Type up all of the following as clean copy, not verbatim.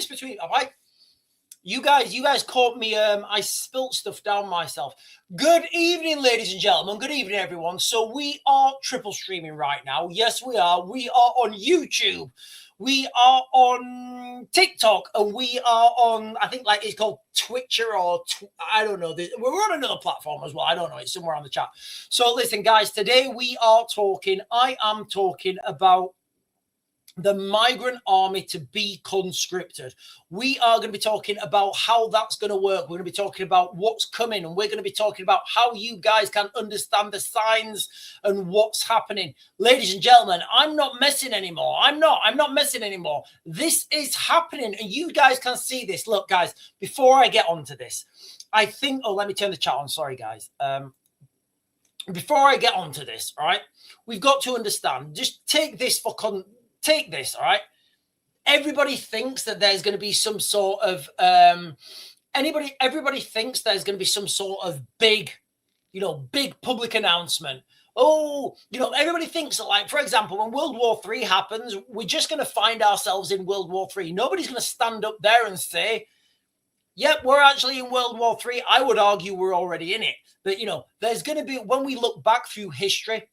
difference between, all right? You guys caught me. I spilt stuff down myself. Good evening, ladies and gentlemen. Good evening, everyone. So we are triple streaming right now. Yes, we are. We are on YouTube. We are on TikTok, and we are on, I think, like it's called Twitcher or I don't know. We're on another platform as well. I don't know. It's somewhere on the chat. So listen, guys. Today we are talking. I am talking about the migrant army to be conscripted. We are going to be talking about how that's going to work. We're going to be talking about what's coming, and we're going to be talking about how you guys can understand the signs and what's happening. Ladies and gentlemen, I'm not messing anymore. I'm not messing anymore. This is happening, and you guys can see this. Look, guys, before I get onto this, I think, let me turn the chat on. Sorry, guys. Before I get onto this, all right, we've got to understand, just take this, all right? Everybody thinks that there's going to be some sort of everybody thinks there's going to be some sort of big public announcement. Everybody thinks that, like, for example, when World War III happens, we're just going to find ourselves in World War III. Nobody's going to stand up there and say, yep, we're actually in World War III. I would argue we're already in it. But, there's going to be, when we look back through history,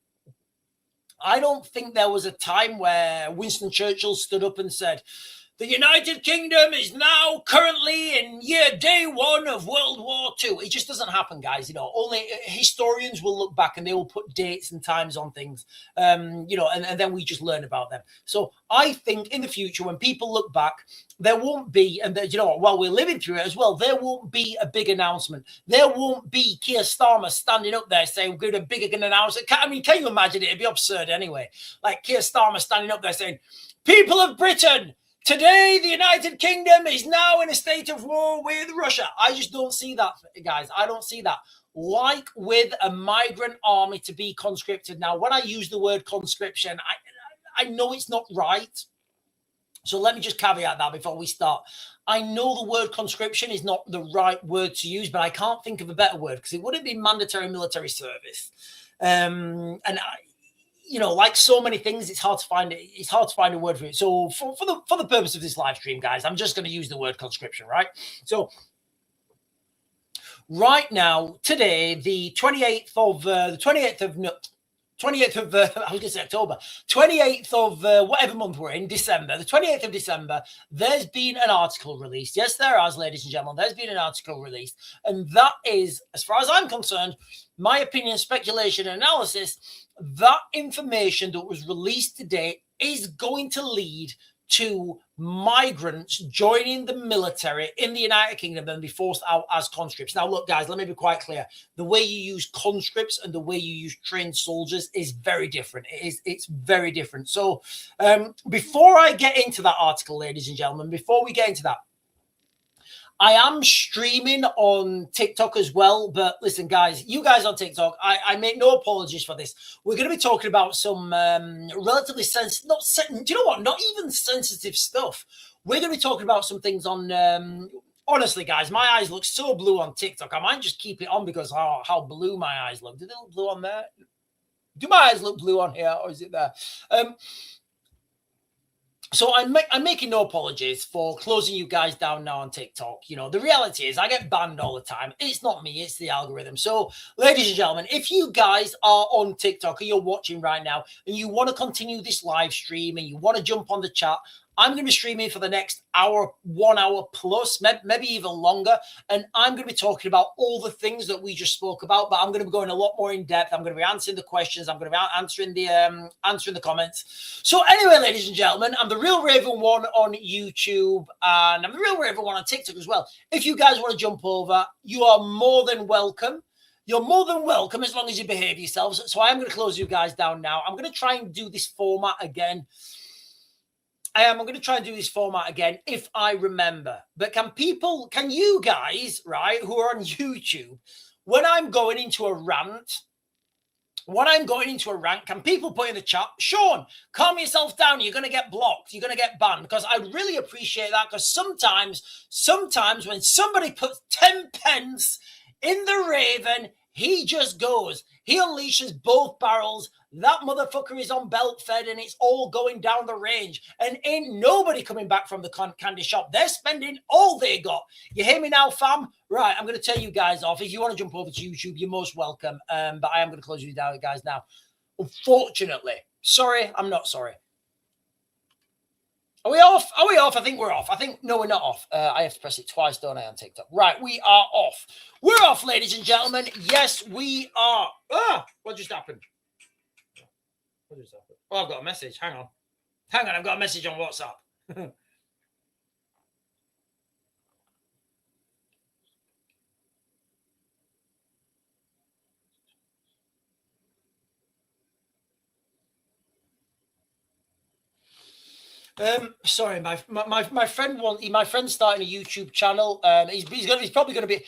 I don't think there was a time where Winston Churchill stood up and said, the United Kingdom is now currently in day one of World War II. It just doesn't happen, guys. Only historians will look back and they will put dates and times on things, and then we just learn about them. So I think in the future, when people look back, there won't be, and while we're living through it as well, there won't be a big announcement. There won't be Keir Starmer standing up there saying, we're going to big an announcement. Can you imagine it? It'd be absurd anyway. Like Keir Starmer standing up there saying, people of Britain, today, the United Kingdom is now in a state of war with Russia. I just don't see that, guys. I don't see that. Like with a migrant army to be conscripted. Now, when I use the word conscription, I know it's not right. So let me just caveat that before we start. I know the word conscription is not the right word to use, but I can't think of a better word because it wouldn't be mandatory military service. Like so many things, it's hard to find it. It's hard to find a word for it. So for the purpose of this live stream, guys, I'm just going to use the word conscription, right? So right now, today, the 28th of October, 28th of whatever month we're in, December, the 28th of December, there's been an article released. Yes, there has, ladies and gentlemen, there's been an article released. And that is, as far as I'm concerned, my opinion, speculation, analysis, that information that was released today is going to lead to migrants joining the military in the United Kingdom and be forced out as conscripts. Now, look, guys, let me be quite clear. The way you use conscripts and the way you use trained soldiers is very different. It's very different. So before I get into that article, ladies and gentlemen, before we get into that, I am streaming on TikTok as well. But listen, guys, you guys on TikTok, I make no apologies for this. We're going to be talking about some relatively sensitive, do you know what? Not even sensitive stuff. We're going to be talking about some things on, honestly, guys, my eyes look so blue on TikTok. I might just keep it on because how blue my eyes look. Do they look blue on there? Do my eyes look blue on here or is it there? So I'm making no apologies for closing you guys down now on TikTok. The reality is I get banned all the time. It's not me, it's the algorithm. So, ladies and gentlemen, if you guys are on TikTok or you're watching right now and you want to continue this live stream and you want to jump on the chat, I'm going to be streaming for the next hour, 1 hour plus, maybe even longer. And I'm going to be talking about all the things that we just spoke about, but I'm going to be going a lot more in depth. I'm going to be answering the questions. I'm going to be answering the comments. So anyway, ladies and gentlemen, I'm the Real Raven One on YouTube and I'm the Real Raven One on TikTok as well. If you guys want to jump over, you are more than welcome. You're more than welcome as long as you behave yourselves. So I am going to close you guys down now. I'm going to try and do this format again. I'm going to try and do this format again if I remember. But can you guys, right, who are on YouTube, when I'm going into a rant, can people put in the chat, Sean, calm yourself down, you're going to get blocked, you're going to get banned? Because I'd really appreciate that, because sometimes when somebody puts 10 pence in the Raven, He just goes. He unleashes both barrels. That motherfucker is on belt fed and it's all going down the range. And ain't nobody coming back from the candy shop. They're spending all they got. You hear me now, fam? Right, I'm going to tell you guys off. If you want to jump over to YouTube, you're most welcome. But I am going to close you down, guys, now. Unfortunately. Sorry, I'm not sorry. Are we off? Are we off? I think we're off. No, we're not off. I have to press it twice, don't I, on TikTok? Right, we are off. We're off, ladies and gentlemen. Yes, we are. Ah, what just happened? What just happened? Oh, I've got a message. Hang on. I've got a message on WhatsApp. Sorry, my friend my friend's starting a YouTube channel. He's probably gonna be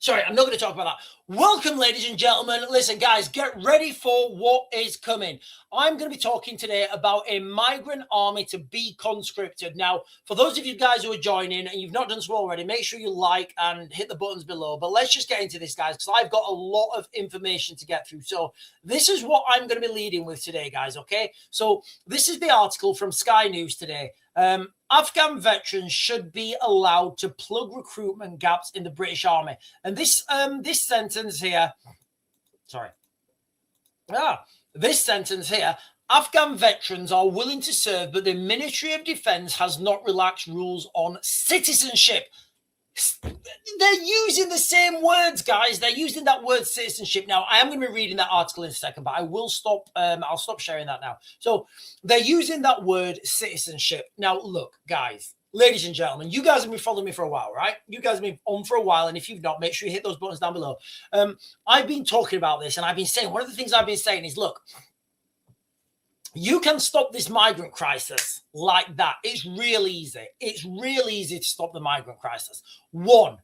sorry, I'm not going to talk about that. Welcome, ladies and gentlemen. Listen, guys, get ready for what is coming. I'm going to be talking today about a migrant army to be conscripted. Now, for those of you guys who are joining and you've not done so already, make sure you like and hit the buttons below. But let's just get into this, guys, because I've got a lot of information to get through. So this is what I'm going to be leading with today, guys, okay? So this is the article from Sky News today. Afghan veterans should be allowed to plug recruitment gaps in the British Army. And this sentence here, this sentence here, Afghan veterans are willing to serve, but the Ministry of Defence has not relaxed rules on citizenship. They're using the same words, guys. They're using that word citizenship. Now, I am going to be reading that article in a second, but I will stop. I'll stop sharing that now. So they're using that word citizenship. Now, look, guys, ladies and gentlemen, you guys have been following me for a while, right? You guys have been on for a while. And if you've not, make sure you hit those buttons down below. I've been talking about this and I've been saying, one of the things I've been saying is, look, you can stop this migrant crisis like that. It's real easy. It's real easy to stop the migrant crisis. One,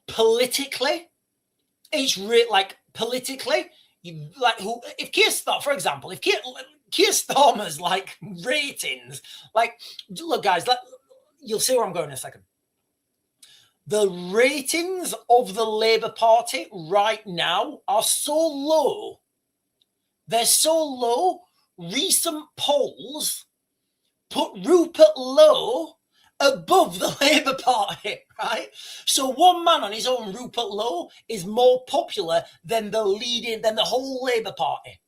politically, it's politically, if Keir Starmer, for example, if Keir Starmer's like ratings, like, look, guys, you'll see where I'm going in a second. The ratings of the Labour Party right now are so low. They're so low. Recent polls put Rupert Lowe above the Labour Party, right? So one man on his own, Rupert Lowe, is more popular than the whole Labour Party.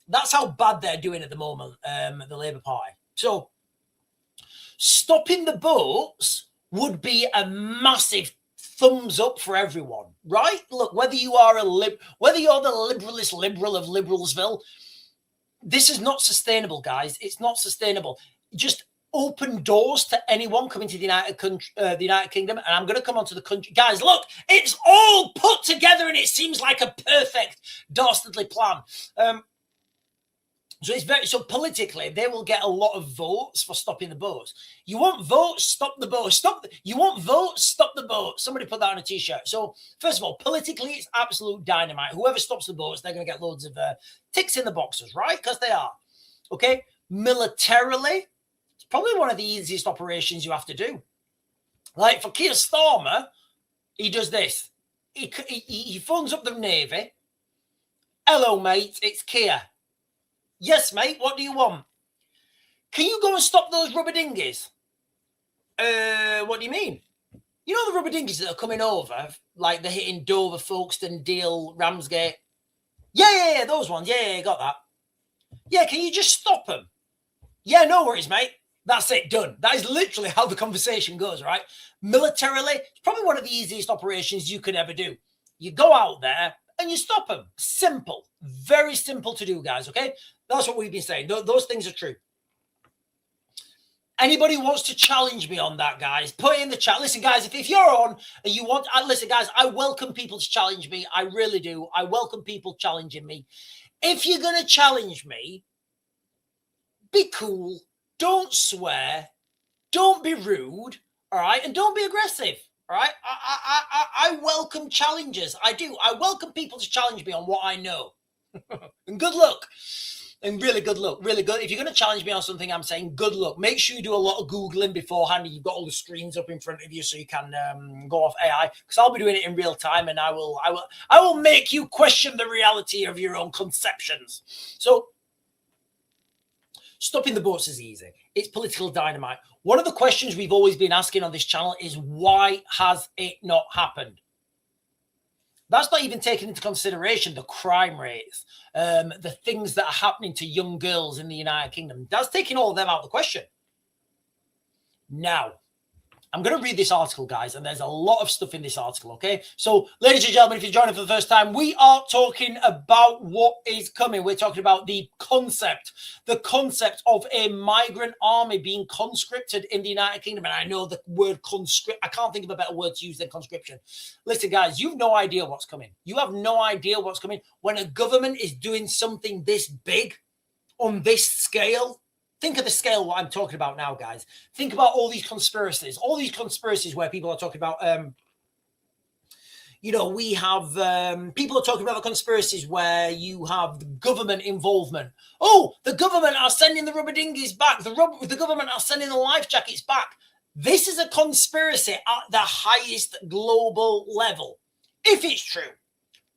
That's how bad they're doing at the moment, the Labour Party. So stopping the boats would be a massive thumbs up for everyone, right? Look, whether you're the liberalist liberal of Liberalsville, this is not sustainable, guys. It's not sustainable. Just open doors to anyone coming to the United Kingdom. And I'm going to come on to the country. Guys, look, it's all put together and it seems like a perfect dastardly plan. So politically, they will get a lot of votes for stopping the boats. You want votes? Stop the boats. You want votes? Stop the boats. Somebody put that on a t-shirt. So first of all, politically, it's absolute dynamite. Whoever stops the boats, they're going to get loads of ticks in the boxes, right? Because they are. Okay. Militarily, it's probably one of the easiest operations you have to do. Like for Keir Starmer, he does this. He phones up the Navy. Hello, mate. It's Keir. Yes, mate, what do you want? Can you go and stop those rubber dinghies? What do you mean? You know the rubber dinghies that are coming over, like they're hitting Dover, Folkestone, Deal, Ramsgate? Yeah, those ones. Yeah, got that. Yeah, can you just stop them? Yeah, no worries, mate. That's it, done. That is literally how the conversation goes, right? Militarily, it's probably one of the easiest operations you could ever do. You go out there and you stop them. Simple. Very simple to do, guys, okay? That's what we've been saying. Those things are true. Anybody wants to challenge me on that, guys, put it in the chat. Listen, guys, if you're on and you want... listen, guys, I welcome people to challenge me. I really do. I welcome people challenging me. If you're going to challenge me, be cool. Don't swear. Don't be rude, all right? And don't be aggressive. All right, I welcome challenges. I do. I welcome people to challenge me on what I know. And good luck. And really good luck, really good. If you're going to challenge me on something, I'm saying good luck. Make sure you do a lot of Googling beforehand and you've got all the screens up in front of you so you can go off AI, because I'll be doing it in real time and I will make you question the reality of your own conceptions. So stopping the boats is easy. It's political dynamite. One of the questions we've always been asking on this channel is, why has it not happened? That's not even taking into consideration the crime rates, the things that are happening to young girls in the United Kingdom. That's taking all of them out of the question. Now, I'm going to read this article, guys, and there's a lot of stuff in this article, okay? So, ladies and gentlemen, if you're joining for the first time, we are talking about what is coming. We're talking about the concept of a migrant army being conscripted in the United Kingdom. And I know the word conscript, I can't think of a better word to use than conscription. Listen, guys, you've no idea what's coming. You have no idea what's coming. When a government is doing something this big on this scale, think of the scale of what I'm talking about now, guys. Think about all these conspiracies where people are talking about, we have people are talking about the conspiracies where you have the government involvement. Oh, the government are sending the rubber dinghies back. The government are sending the life jackets back. This is a conspiracy at the highest global level. If it's true,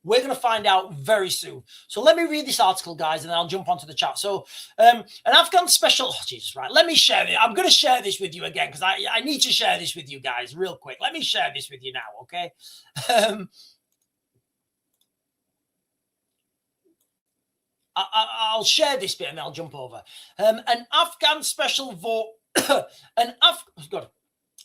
we're going to find out very soon. So let me read this article, guys, and then I'll jump onto the chat. So an Afghan special... Oh, Jesus, right. Let me share it. I'm going to share this with you again because I need to share this with you guys real quick. Let me share this with you now, okay? I'll share this bit and then I'll jump over. An Afghan special...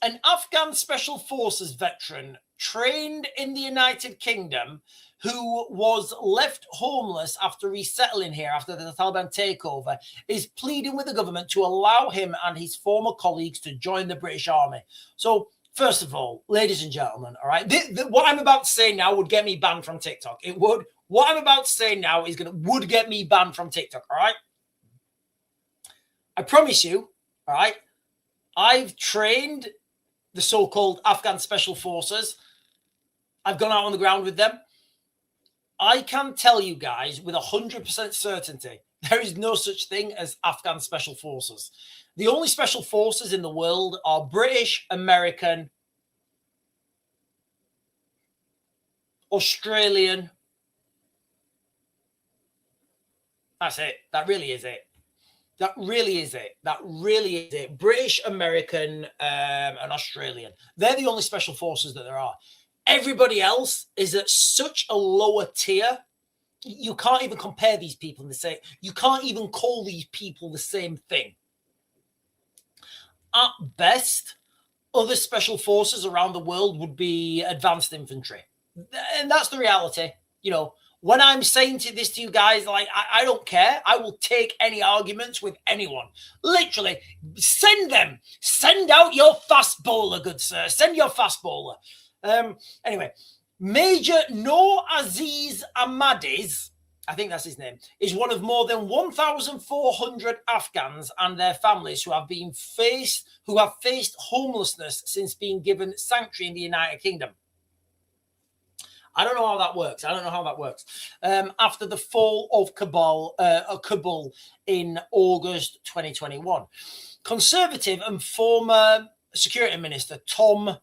An Afghan Special Forces veteran trained in the United Kingdom who was left homeless after resettling here after the Taliban takeover is pleading with the government to allow him and his former colleagues to join the British Army. So, first of all, ladies and gentlemen, all right, what I'm about to say now would get me banned from TikTok. It would. What I'm about to say now would get me banned from TikTok, all right? I promise you, all right, I've trained the so-called Afghan Special Forces. I've gone out on the ground with them. I can tell you guys with 100% certainty, there is no such thing as Afghan Special Forces. The only special forces in the world are British, American, Australian. That's it. That really is it. That really is it. That really is it. British, American, and Australian. They're the only special forces that there are. Everybody else is at such a lower tier. You can't even compare these people in the same. You can't even call these people the same thing. At best, other special forces around the world would be advanced infantry. And that's the reality. You know, when I'm saying this to you guys, like, I don't care. I will take any arguments with anyone. Literally, send them. Send out your fast bowler, good sir. Send your fast bowler. Anyway, Major Noor Aziz Ahmadi's, I think that's his name, is one of more than 1,400 Afghans and their families who have faced homelessness since being given sanctuary in the United Kingdom. I don't know how that works. After the fall of Kabul in August 2021, Conservative and former Security Minister Tom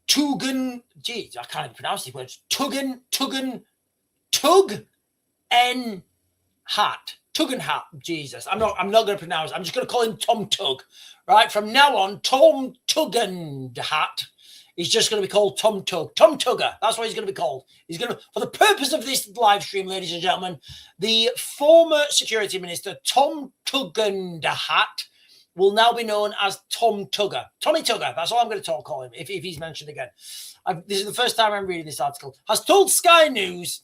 Tugendhat. I can't even pronounce these words. Tugendhat. Jesus, I'm not going to pronounce it. I'm just going to call him Tom Tug. Right from now on, Tom Tugendhat is just going to be called Tom Tug. Tom Tugger. That's what he's going to be called. He's going to, for the purpose of this live stream, ladies and gentlemen, the former Security Minister Tom Tugendhat will now be known as Tom Tugger. Tommy Tugger. That's all I'm going to call him if he's mentioned again. This is the first time I'm reading this article. Has told Sky News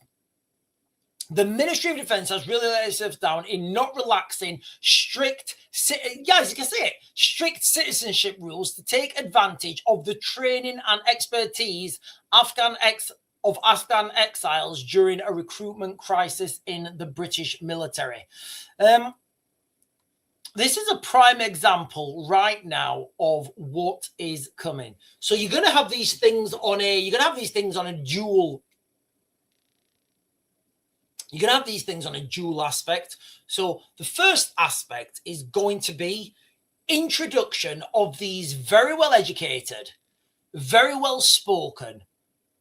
the Ministry of Defence has really let itself down in not relaxing strict citizenship rules to take advantage of the training and expertise of Afghan exiles during a recruitment crisis in the British military. This is a prime example right now of what is coming. So you're going to have these things on a dual. You're going to have these things on a dual aspect. So the first aspect is going to be introduction of these very well educated, very well spoken,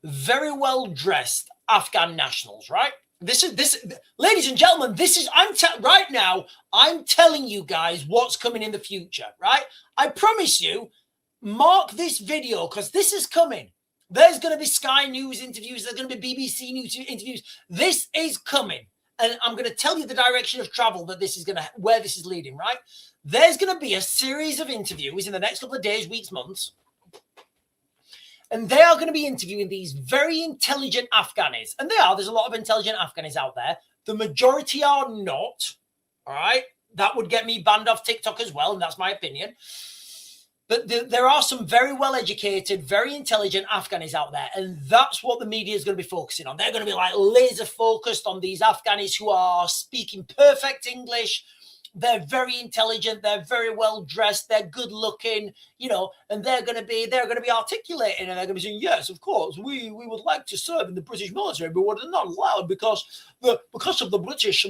very well dressed Afghan nationals, right? This, ladies and gentlemen, right now, I'm telling you guys what's coming in the future, right? I promise you, mark this video because this is coming. There's going to be Sky News interviews. There's going to be BBC News interviews. This is coming. And I'm going to tell you the direction of travel that this is going to, where this is leading, right? There's going to be a series of interviews in the next couple of days, weeks, months. And they are going to be interviewing these very intelligent Afghanis. And there's a lot of intelligent Afghanis out there. The majority are not, all right? That would get me banned off TikTok as well, and that's my opinion. But there are some very well-educated, very intelligent Afghanis out there, and that's what the media is going to be focusing on. They're going to be like laser-focused on these Afghanis who are speaking perfect English. They're very intelligent. They're very well dressed. They're good looking, you know, and they're going to be articulating, and they're going to be saying, yes, of course, we would like to serve in the British military, but we're not allowed because of the British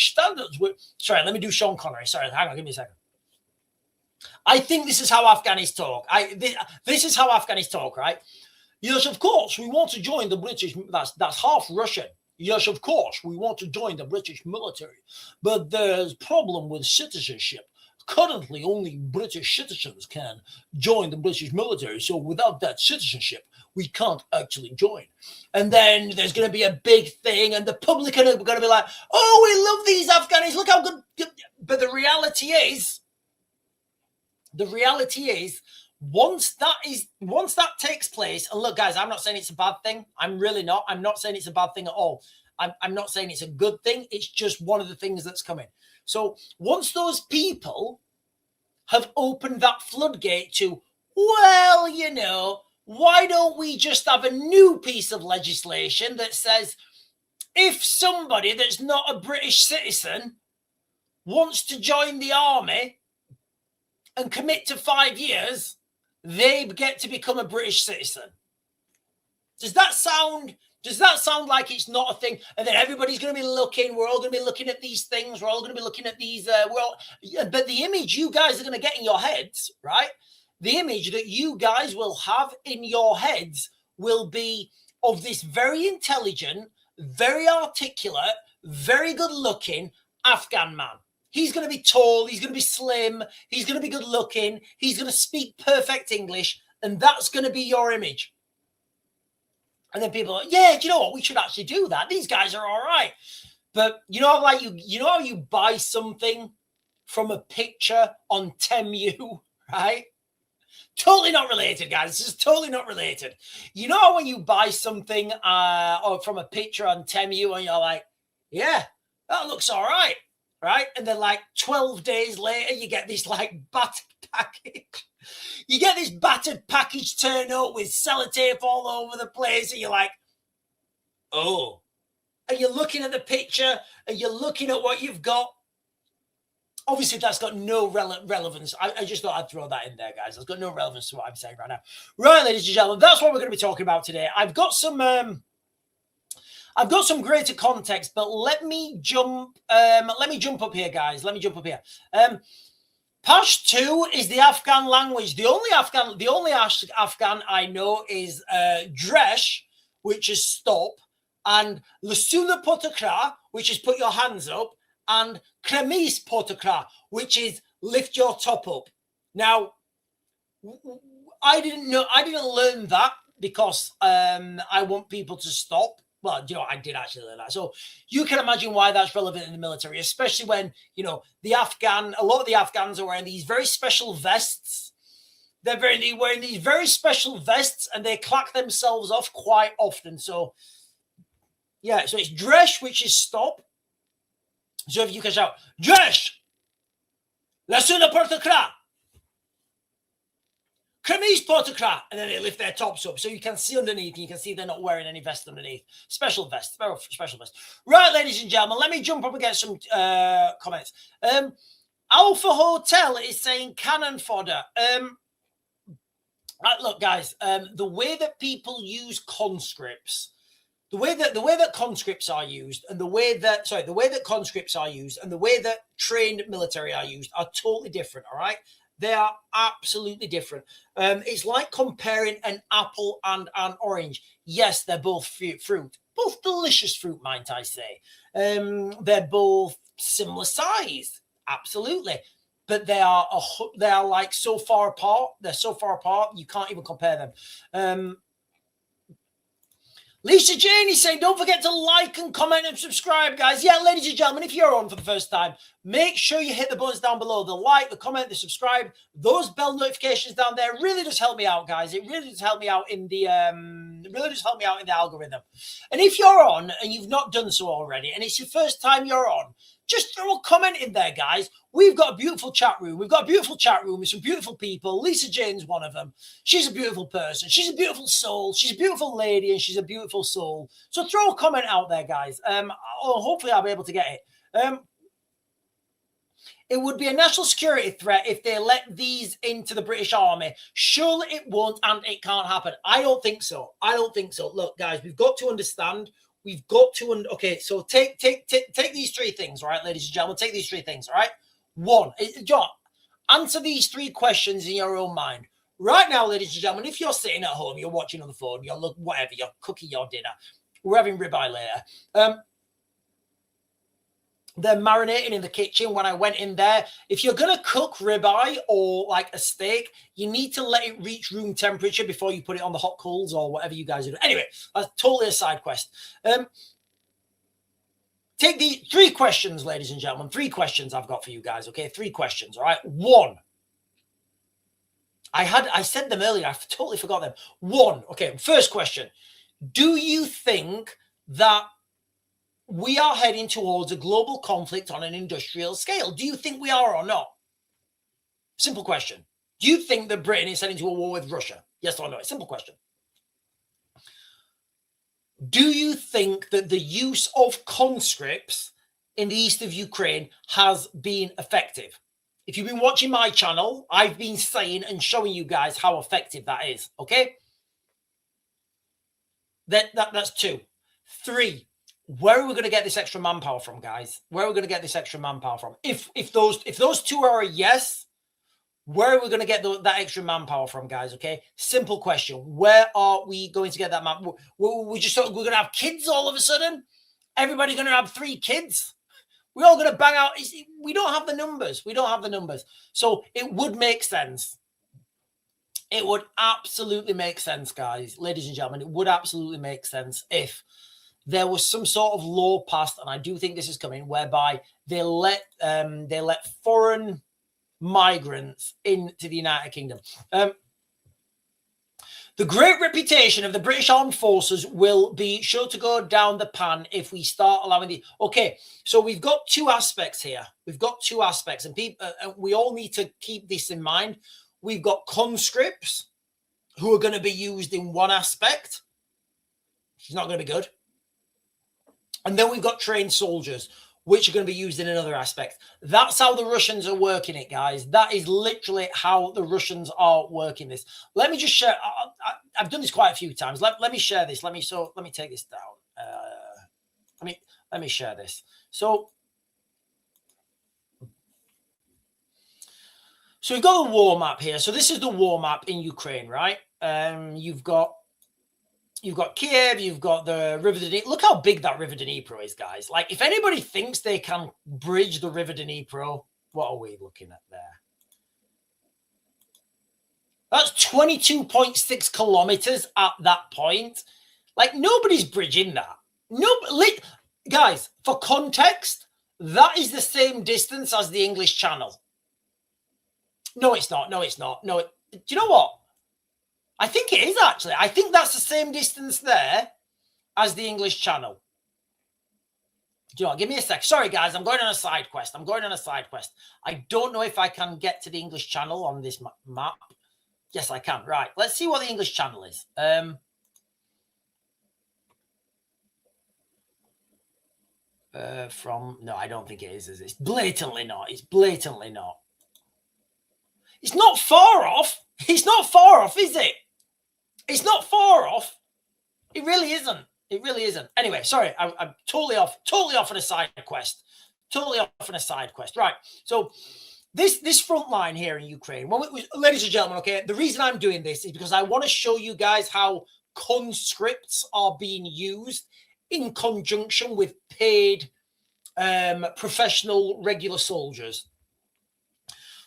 standards. Sorry, let me do Sean Connery. Sorry, hang on, give me a second. I think this is how Afghanis talk. This is how Afghanis talk, right? Yes, of course, we want to join the British. That's half Russian. Yes, of course, we want to join the British military, but there's a problem with citizenship. Currently, only British citizens can join the British military, so without that citizenship, we can't actually join. And then there's going to be a big thing, and the public are going to be like, oh, we love these Afghanis, look how good. But the reality is, once that takes place, and look, guys, I'm not saying it's a bad thing. I'm really not. I'm not saying it's a bad thing at all. I'm not saying it's a good thing. It's just one of the things that's coming. So once those people have opened that floodgate to, well, you know, why don't we just have a new piece of legislation that says if somebody that's not a British citizen wants to join the army and commit to 5 years, they get to become a British citizen. Does that sound like it's not a thing? And then everybody's going to be looking. We're all going to be looking at these things. We're all going to be looking at these. But the image you guys are going to get in your heads, right? The image that you guys will have in your heads will be of this very intelligent, very articulate, very good-looking Afghan man. He's going to be tall. He's going to be slim. He's going to be good looking. He's going to speak perfect English. And that's going to be your image. And then people are like, yeah, do you know what? We should actually do that. These guys are all right. But you know how you buy something from a picture on Temu, right? Totally not related, guys. This is totally not related. You know when you buy something or from a picture on Temu and you're like, yeah, that looks all right. Right? And then like 12 days later, you get this like battered package. You get this battered package turned up with sellotape all over the place. And you're like, oh. And you're looking at the picture and you're looking at what you've got. Obviously, that's got no relevance. I just thought I'd throw that in there, guys. It's got no relevance to what I'm saying right now. Right, ladies and gentlemen, that's what we're going to be talking about today. I've got some greater context, but let me jump up here, guys. Let me jump up here. Pashto is the Afghan language. The only Afghan I know is Dresh, which is stop, and Lasuna Potokra, which is put your hands up, and Kremis Potokra, which is lift your top up. Now, I didn't learn that because I want people to stop. Well, you know, I did actually learn that. So you can imagine why that's relevant in the military, especially when, you know, a lot of the Afghans are wearing these very special vests. They're wearing these very special vests and they clack themselves off quite often. So, yeah, so it's Dresh, which is stop. So if you can shout, Dresh, Lasuna Portokra, Kremis Potokra, and then they lift their tops up so you can see underneath, and you can see they're not wearing any vest underneath. Special vest. Right, ladies and gentlemen, let me jump up and get some comments. Alpha Hotel is saying cannon fodder. Look, guys, the way that people use conscripts the way that conscripts are used and the way that conscripts are used and the way that trained military are used are totally different. All right, they are absolutely different. It's like comparing an apple and an orange. Yes, they're both fruit, both delicious fruit, might I say. They're both similar size, absolutely, but they are like so far apart. They're so far apart you can't even compare them. Lisa Jane is saying, don't forget to like and comment and subscribe, guys. Yeah, ladies and gentlemen, if you're on for the first time, make sure you hit the buttons down below. The like, the comment, the subscribe, those bell notifications down there really does help me out, guys. It really does help me out in the algorithm. And if you're on and you've not done so already, and it's your first time you're on, just throw a comment in there, guys. We've got a beautiful chat room. We've got a beautiful chat room with some beautiful people. Lisa Jane's one of them. She's a beautiful person. She's a beautiful soul. She's a beautiful lady, and she's a beautiful soul. So throw a comment out there, guys. Hopefully I'll be able to get it. It would be a national security threat if they let these into the British Army. Surely it won't, and it can't happen. I don't think so. I don't think so. Look, guys, we've got to understand. We've got to, okay, so take these three things, all right, ladies and gentlemen, take these three things, all right? One, John, answer these three questions in your own mind. Right now, ladies and gentlemen, if you're sitting at home, you're watching on the phone, you're whatever, you're cooking your dinner, we're having ribeye later. They're marinating in the kitchen. When I went in there, if you're going to cook ribeye or like a steak, you need to let it reach room temperature before you put it on the hot coals or whatever you guys do. Anyway, that's totally a side quest. Take the three questions, ladies and gentlemen. Three questions I've got for you guys, okay? Three questions, all right? One. I said them earlier. I totally forgot them. One. Okay, first question. Do you think that we are heading towards a global conflict on an industrial scale? Do you think we are or not? Simple question. Do you think that Britain is heading to a war with Russia? Yes or no? Simple question. Do you think that the use of conscripts in the east of Ukraine has been effective? If you've been watching my channel, I've been saying and showing you guys how effective that is, okay? That's two. Three. Where are we going to get this extra manpower from, guys? Where are we going to get this extra manpower from? If those two are a yes, where are we going to get that extra manpower from, guys? Okay, simple question. Where are we going to get that man? We're going to have kids all of a sudden. Everybody's going to have 3 kids. We're all going to bang out. We don't have the numbers. We don't have the numbers. So it would make sense. It would absolutely make sense, guys, ladies and gentlemen. It would absolutely make sense if there was some sort of law passed, and I do think this is coming, whereby they let foreign migrants into the United Kingdom. The great reputation of the British Armed Forces will be sure to go down the pan if we start allowing the... Okay, so we've got two aspects here. We've got two aspects, and people, we all need to keep this in mind. We've got conscripts who are going to be used in one aspect, which is not going to be good. And then we've got trained soldiers, which are going to be used in another aspect. That's how the Russians are working it, guys. That is literally how the Russians are working this. Let me just share. I've done this quite a few times. Let me share this. Let me take this down. Let me share this. So we've got the war map here. So this is the war map in Ukraine, right? You've got Kiev, you've got the River Dnipro. Look how big that River Dnipro is, guys. Like, if anybody thinks they can bridge the River Dnipro, what are we looking at there? That's 22.6 kilometers at that point. Like, nobody's bridging that. Guys, for context, that is the same distance as the English Channel. No, it's not. No, it's not. No, do you know what? I think it is, actually. I think that's the same distance there as the English Channel. Do you know what? Give me a sec. Sorry, guys. I'm going on a side quest. I don't know if I can get to the English Channel on this map. Yes, I can. Right. Let's see what the English Channel is. No, I don't think it is. It's blatantly not. It's blatantly not. It's not far off. It's not far off, is it? It's not far off. It really isn't. It really isn't. Anyway, sorry, I'm totally off on a side quest. Totally off on a side quest. Right. So this front line here in Ukraine, ladies and gentlemen, okay, the reason I'm doing this is because I want to show you guys how conscripts are being used in conjunction with paid professional regular soldiers.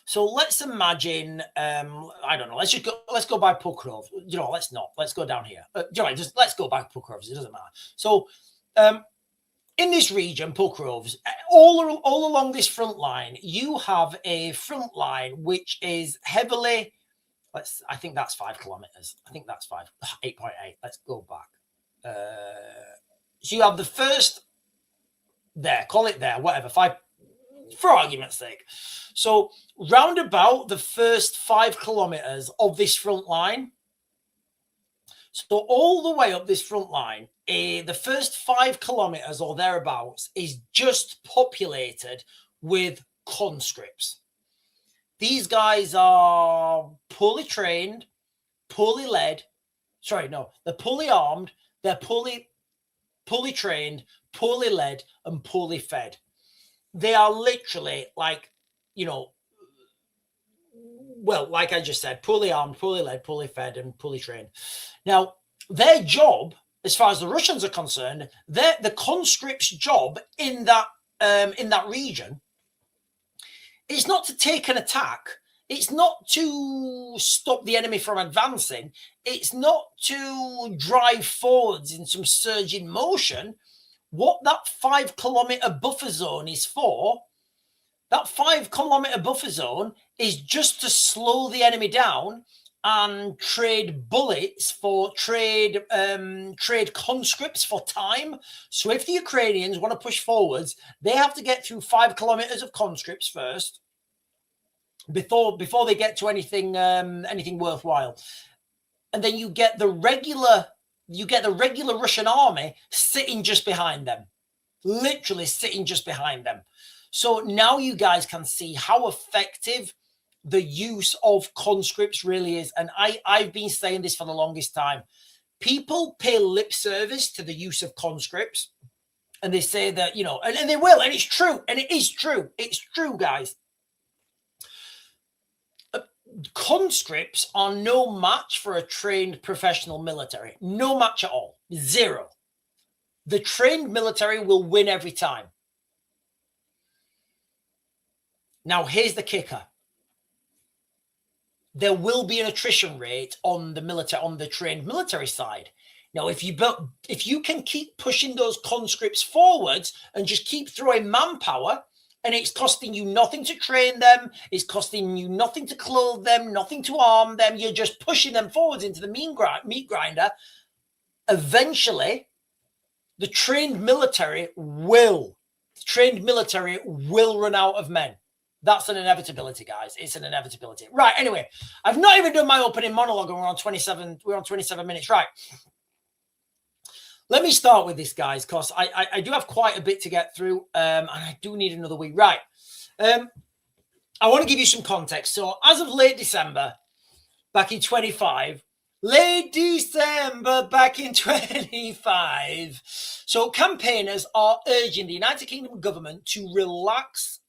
So let's imagine, I don't know, let's go by Pokrovs. You know, let's go down here. You know, just let's go by Pokrovs. It doesn't matter. So in this region, Pokrovs, all along this front line, you have a front line which is heavily, I think that's 5 kilometers. I think that's 8.8. Let's go back. So you have the first there, call it there, whatever, 5, for argument's sake. So round about the first 5 kilometers of this front line, so all the way up this front line, the first 5 kilometers or thereabouts is just populated with conscripts. These guys are poorly trained, poorly led. Sorry, no, they're poorly armed, they're poorly trained, poorly led, and poorly fed. They are literally like, you know, well, like I just said, poorly armed, poorly led, poorly fed, and poorly trained. Now, their job, as far as the Russians are concerned, the conscript's job in that region is not to take an attack. It's not to stop the enemy from advancing. It's not to drive forwards in some surging motion. What that 5 kilometer buffer zone is for, that 5 kilometer buffer zone is just to slow the enemy down and trade bullets for trade conscripts for time. So if the Ukrainians want to push forwards, they have to get through 5 kilometers of conscripts first before they get to anything worthwhile. And then you get the regular Russian army sitting just behind them, literally sitting just behind them. So now you guys can see how effective the use of conscripts really is. And I've been saying this for the longest time. People pay lip service to the use of conscripts, and they say that, you know, and they will, and it's true, and it is true. It's true, guys. Conscripts are no match for a trained professional military. No match at all. Zero. The trained military will win every time. Now, here's the kicker. There will be an attrition rate on the trained military side. Now, if you can keep pushing those conscripts forwards and just keep throwing manpower, and it's costing you nothing to train them, it's costing you nothing to clothe them, nothing to arm them, you're just pushing them forwards into the meat grinder, eventually the trained military will run out of men. That's an inevitability, guys. It's an inevitability. Right, anyway, I've not even done my opening monologue, and we're on 27 minutes. Right. Let me start with this, guys, because I do have quite a bit to get through, and I do need another week. Right. I want to give you some context. So as of late December, back in 25, so campaigners are urging the United Kingdom government to relax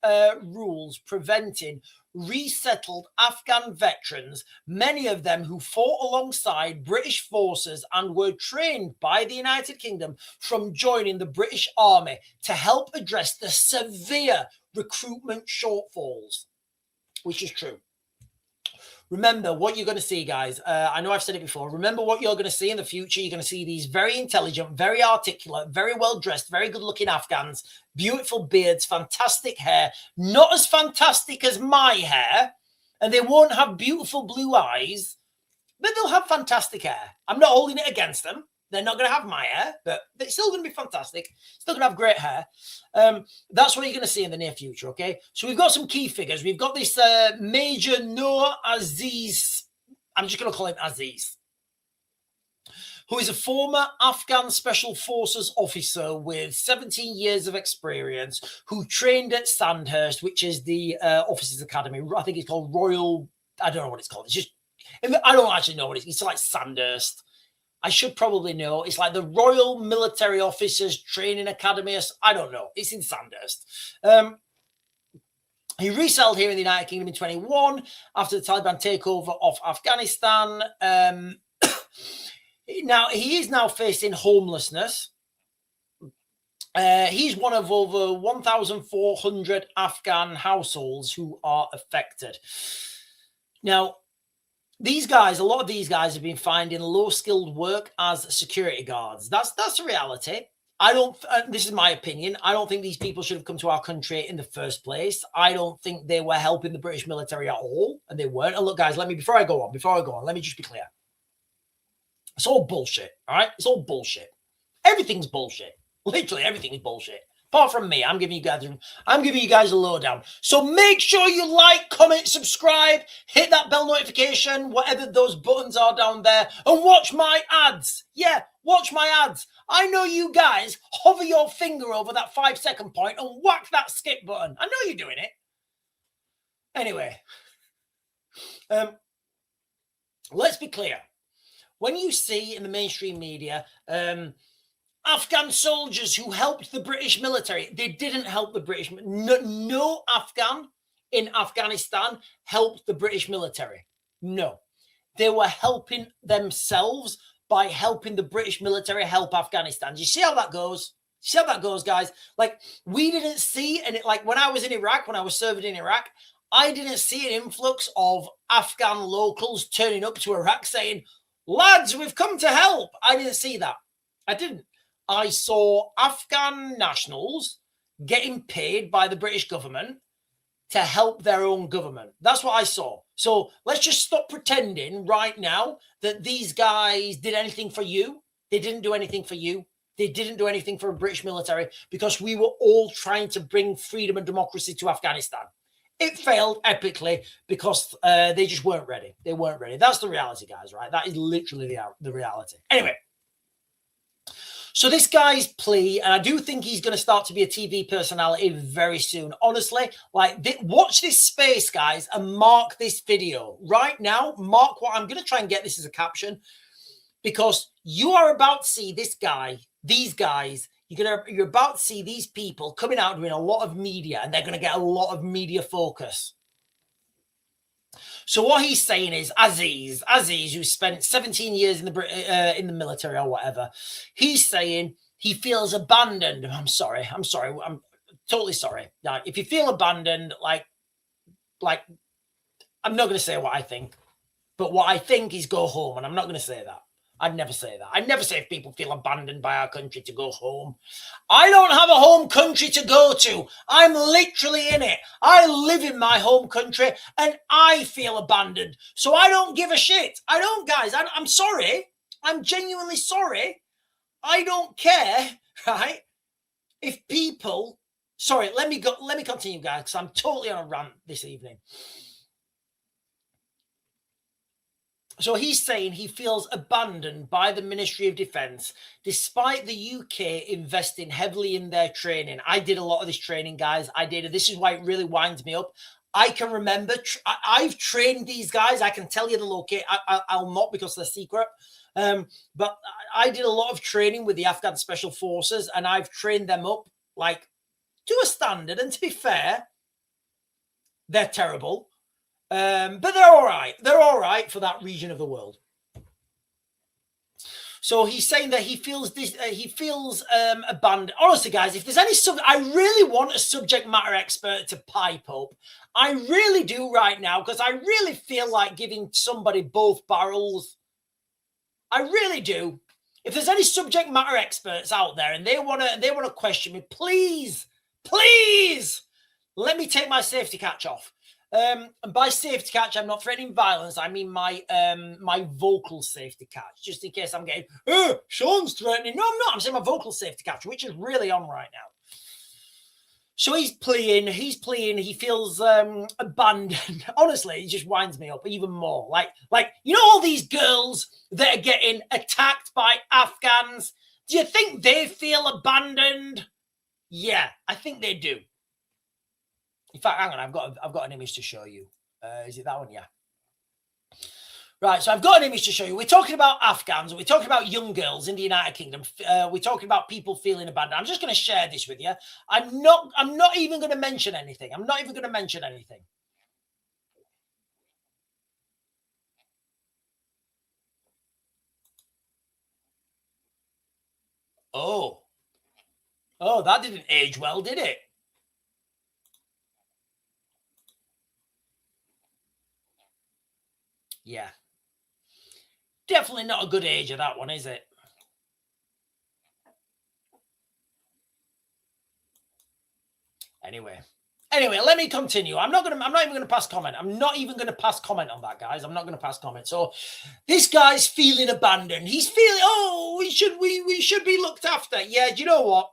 rules preventing resettled Afghan veterans, many of them who fought alongside British forces and were trained by the United Kingdom, from joining the British Army to help address the severe recruitment shortfalls, which is true. Remember what you're going to see, guys. I know I've said it before. Remember what you're going to see in the future. You're going to see these very intelligent, very articulate, very well-dressed, very good-looking Afghans, beautiful beards, fantastic hair, not as fantastic as my hair, and they won't have beautiful blue eyes, but they'll have fantastic hair. I'm not holding it against them. They're not going to have my hair, but they're still going to be fantastic. Still going to have great hair. That's what you're going to see in the near future, okay? So we've got some key figures. We've got this Major Noor Aziz. I'm just going to call him Aziz, who is a former Afghan Special Forces officer with 17 years of experience, who trained at Sandhurst, which is the Officers Academy. I think it's called Royal. I don't know what it's called. It's just, I don't actually know what it is. It's like Sandhurst. I should probably know. It's like the Royal Military Officers Training Academy. I don't know. It's in Sandhurst. He resettled here in the United Kingdom in 21 after the Taliban takeover of Afghanistan. Now, he is now facing homelessness. He's one of over 1,400 Afghan households who are affected. Now, these guys, a lot of these guys have been finding low-skilled work as security guards. That's the reality. I don't. This is my opinion. I don't think these people should have come to our country in the first place. I don't think they were helping the British military at all, and they weren't. And look, guys, before I go on, let me just be clear. It's all bullshit. All right, it's all bullshit. Everything's bullshit. Literally, everything is bullshit. Apart from me, I'm giving you guys a lowdown. So make sure you like, comment, subscribe, hit that bell notification, whatever those buttons are down there, and watch my ads. Yeah, watch my ads. I know you guys hover your finger over that 5-second point and whack that skip button. I know you're doing it. Anyway, let's be clear. When you see in the mainstream media, Afghan soldiers who helped the British military, they didn't help the British. No Afghan in Afghanistan helped the British military. No, they were helping themselves by helping the British military help Afghanistan. Do you see how that goes? See how that goes, guys? Like, we didn't see, and like when I was in Iraq, when I was serving in Iraq, I didn't see an influx of Afghan locals turning up to Iraq saying, lads, we've come to help. I didn't see that. I didn't. I saw Afghan nationals getting paid by the British government to help their own government. That's what I saw. So let's just stop pretending right now that these guys did anything for you. They didn't do anything for you. They didn't do anything for the British military because we were all trying to bring freedom and democracy to Afghanistan. It failed epically because they just weren't ready. They weren't ready. That's the reality, guys, right? That is literally the reality. Anyway. So this guy's plea, and I do think he's going to start to be a TV personality very soon. Honestly, watch this space, guys, and mark this video. Right now, mark what I'm going to try and get this as a caption, because you are about to see this guy, these guys, you're about to see these people coming out doing a lot of media, and they're going to get a lot of media focus. So what he's saying is Aziz, who spent 17 years in the military or whatever, he's saying he feels abandoned. I'm sorry. I'm totally sorry. Like, if you feel abandoned, like I'm not going to say what I think, but what I think is go home, and I'm not going to say that. I'd never say that. I'd never say if people feel abandoned by our country to go home. I don't have a home country to go to. I'm literally in it. I live in my home country and I feel abandoned. So I don't give a shit. I don't, guys. I'm sorry. I'm genuinely sorry. I don't care, right? If people... Sorry, let me continue, guys, because I'm totally on a rant this evening. So he's saying he feels abandoned by the Ministry of Defence, despite the UK investing heavily in their training. I did a lot of this training, guys. I did. This is why it really winds me up. I can remember, I've trained these guys. I can tell you the location. I'll not because they're secret. But I did a lot of training with the Afghan Special Forces, and I've trained them up like to a standard. And to be fair, they're terrible. But they're all right. They're all right for that region of the world. So he's saying that he feels this. He feels abandoned. Honestly, guys, if there's any I really want a subject matter expert to pipe up. I really do right now, because I really feel like giving somebody both barrels. I really do. If there's any subject matter experts out there and they wanna question me, please, let me take my safety catch off. And by safety catch, I'm not threatening violence. I mean my vocal safety catch, just in case I'm getting, Sean's threatening. No, I'm not. I'm saying my vocal safety catch, which is really on right now. So he's pleading. He feels abandoned. Honestly, it just winds me up even more. Like you know, all these girls that are getting attacked by Afghans. Do you think they feel abandoned? Yeah, I think they do. In fact, hang on, I've got an image to show you. Is it that one? Yeah. Right, so I've got an image to show you. We're talking about Afghans, we're talking about young girls in the United Kingdom. We're talking about people feeling abandoned. I'm just going to share this with you. I'm not even going to mention anything. I'm not even going to mention anything. Oh, that didn't age well, did it? Yeah. Definitely not a good age of that one, is it? Anyway, let me continue. I'm not even gonna pass comment. I'm not even gonna pass comment on that, guys. I'm not gonna pass comment. So this guy's feeling abandoned. He's feeling, oh, we should be looked after. Yeah, do you know what?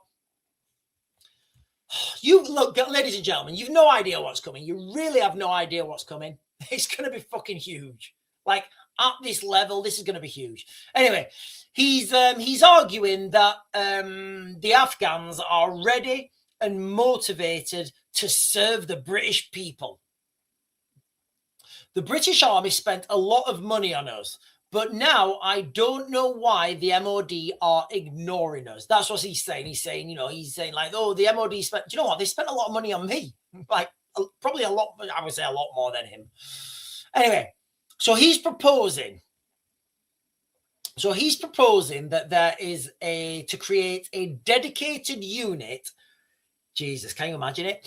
You look, ladies and gentlemen, you've no idea what's coming. You really have no idea what's coming. It's gonna be fucking huge. Like at this level, this is gonna be huge. Anyway, he's arguing that the Afghans are ready and motivated to serve the British people. The British Army spent a lot of money on us, but now I don't know why the MOD are ignoring us. That's what he's saying. He's saying, like, oh, the MOD spent, do you know what? They spent a lot of money on me. Like, probably a lot, I would say a lot more than him. Anyway, so he's proposing that there is to create a dedicated unit. Jesus, can you imagine it?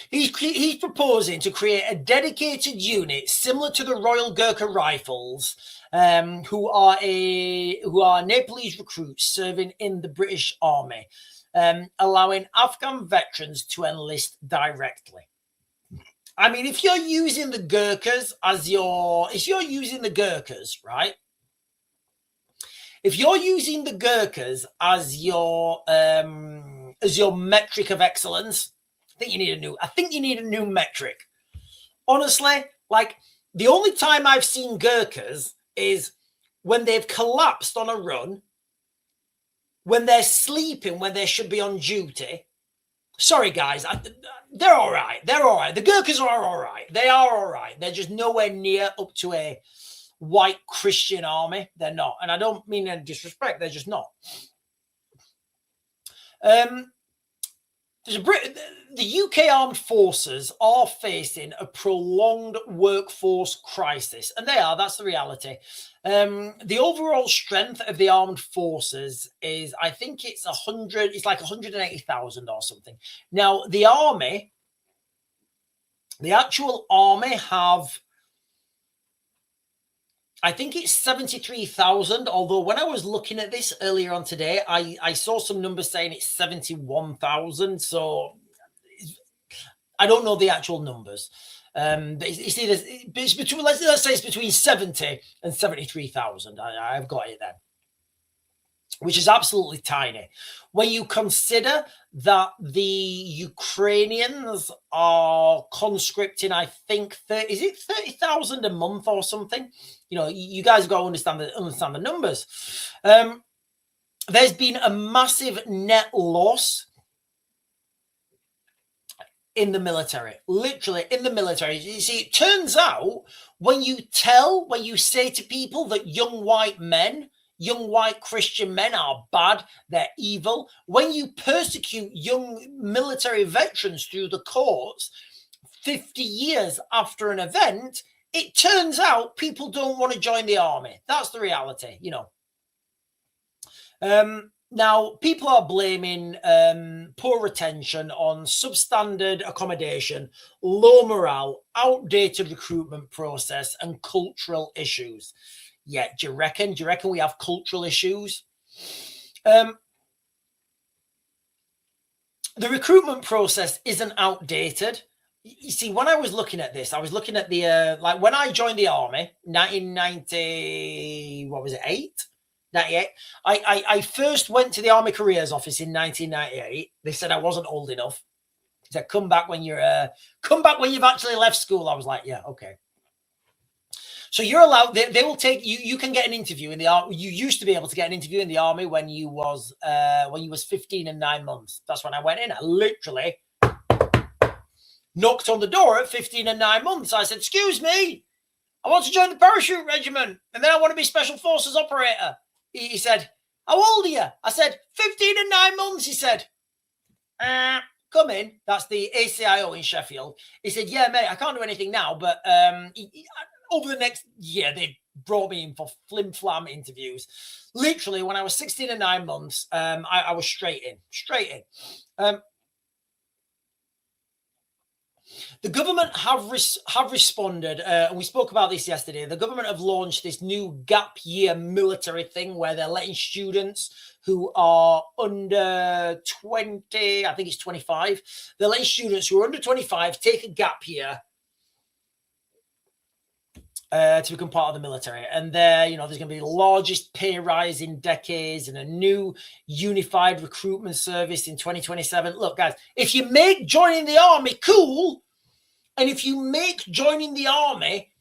He's proposing to create a dedicated unit similar to the Royal Gurkha Rifles, who are Nepalese recruits serving in the British Army, allowing Afghan veterans to enlist directly. I mean, if you're using the Gurkhas right? If you're using the Gurkhas as your metric of excellence, I think you need a new metric. Honestly, like the only time I've seen Gurkhas is when they've collapsed on a run, when they're sleeping, when they should be on duty. Sorry, guys, they're all right. They're all right. The Gurkhas are all right. They are all right. They're just nowhere near up to a white Christian army. They're not, and I don't mean any disrespect. They're just not. The UK armed forces are facing a prolonged workforce crisis, and they are. That's the reality. The overall strength of the armed forces is, I think it's 100. It's like 180,000 or something. Now, the actual army have, I think it's 73,000, although when I was looking at this earlier on today, I saw some numbers saying it's 71,000. So I don't know the actual numbers. It's between, let's say it's between 70 and 73,000. I've got it then, which is absolutely tiny. When you consider that the Ukrainians are conscripting, I think, is it 30,000 a month or something? You guys have got to understand the numbers. There's been a massive net loss in the military, literally in the military. You see, it turns out when you say to people that young white Christian men are bad, they're evil, when you persecute young military veterans through the courts 50 years after an event, it turns out people don't want to join the army. That's the reality, Now, people are blaming poor retention on substandard accommodation, low morale, outdated recruitment process, and cultural issues. Yeah, do you reckon we have cultural issues? The recruitment process isn't outdated. You see, when I was looking at this, I was looking at the like when I joined the army, 1990, what was it, 98? I first went to the Army Careers Office in 1998. They said I wasn't old enough. They said, come back when you've actually left school. I was like, yeah, okay. So you're allowed. They will take you. You can get an interview in the army. You used to be able to get an interview in the army when you was 15 and 9 months. That's when I went in. I literally knocked on the door at 15 and 9 months. I said, excuse me, I want to join the parachute regiment, and then I want to be special forces operator. He said, how old are you? I said, 15 and 9 months, he said. Come in. That's the ACIO in Sheffield. He said, yeah, mate, I can't do anything now, but over the next year, they brought me in for flim-flam interviews. Literally, when I was 16 and 9 months, I was straight in. The government have responded, and we spoke about this yesterday. The government have launched this new gap year military thing where they're letting students who are under 20, I think it's 25, they're letting students who are under 25 take a gap year to become part of the military. And there, there's going to be the largest pay rise in decades and a new unified recruitment service in 2027. Look, guys, if you make joining the army cool, and if you make joining the army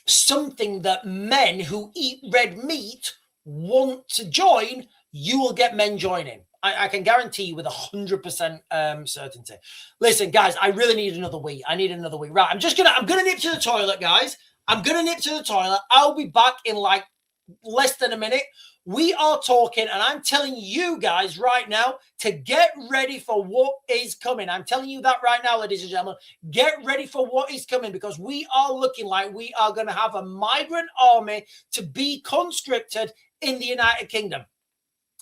something that men who eat red meat want to join, you will get men joining. I can guarantee you with 100% certainty. Listen, guys, I really need another wee. I need another wee. Right, I'm gonna nip to the toilet, guys. I'm gonna nip to the toilet. I'll be back in like less than a minute. We are talking, and I'm telling you guys right now to get ready for what is coming. I'm telling you that right now, ladies and gentlemen. Get ready for what is coming, because we are looking like we are going to have a migrant army to be conscripted in the United Kingdom.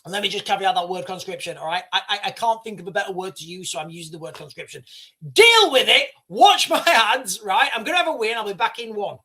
And let me just caveat that word conscription, all right? I can't think of a better word to use, so I'm using the word conscription. Deal with it. Watch my hands, right? I'm going to have a wee, and I'll be back in one.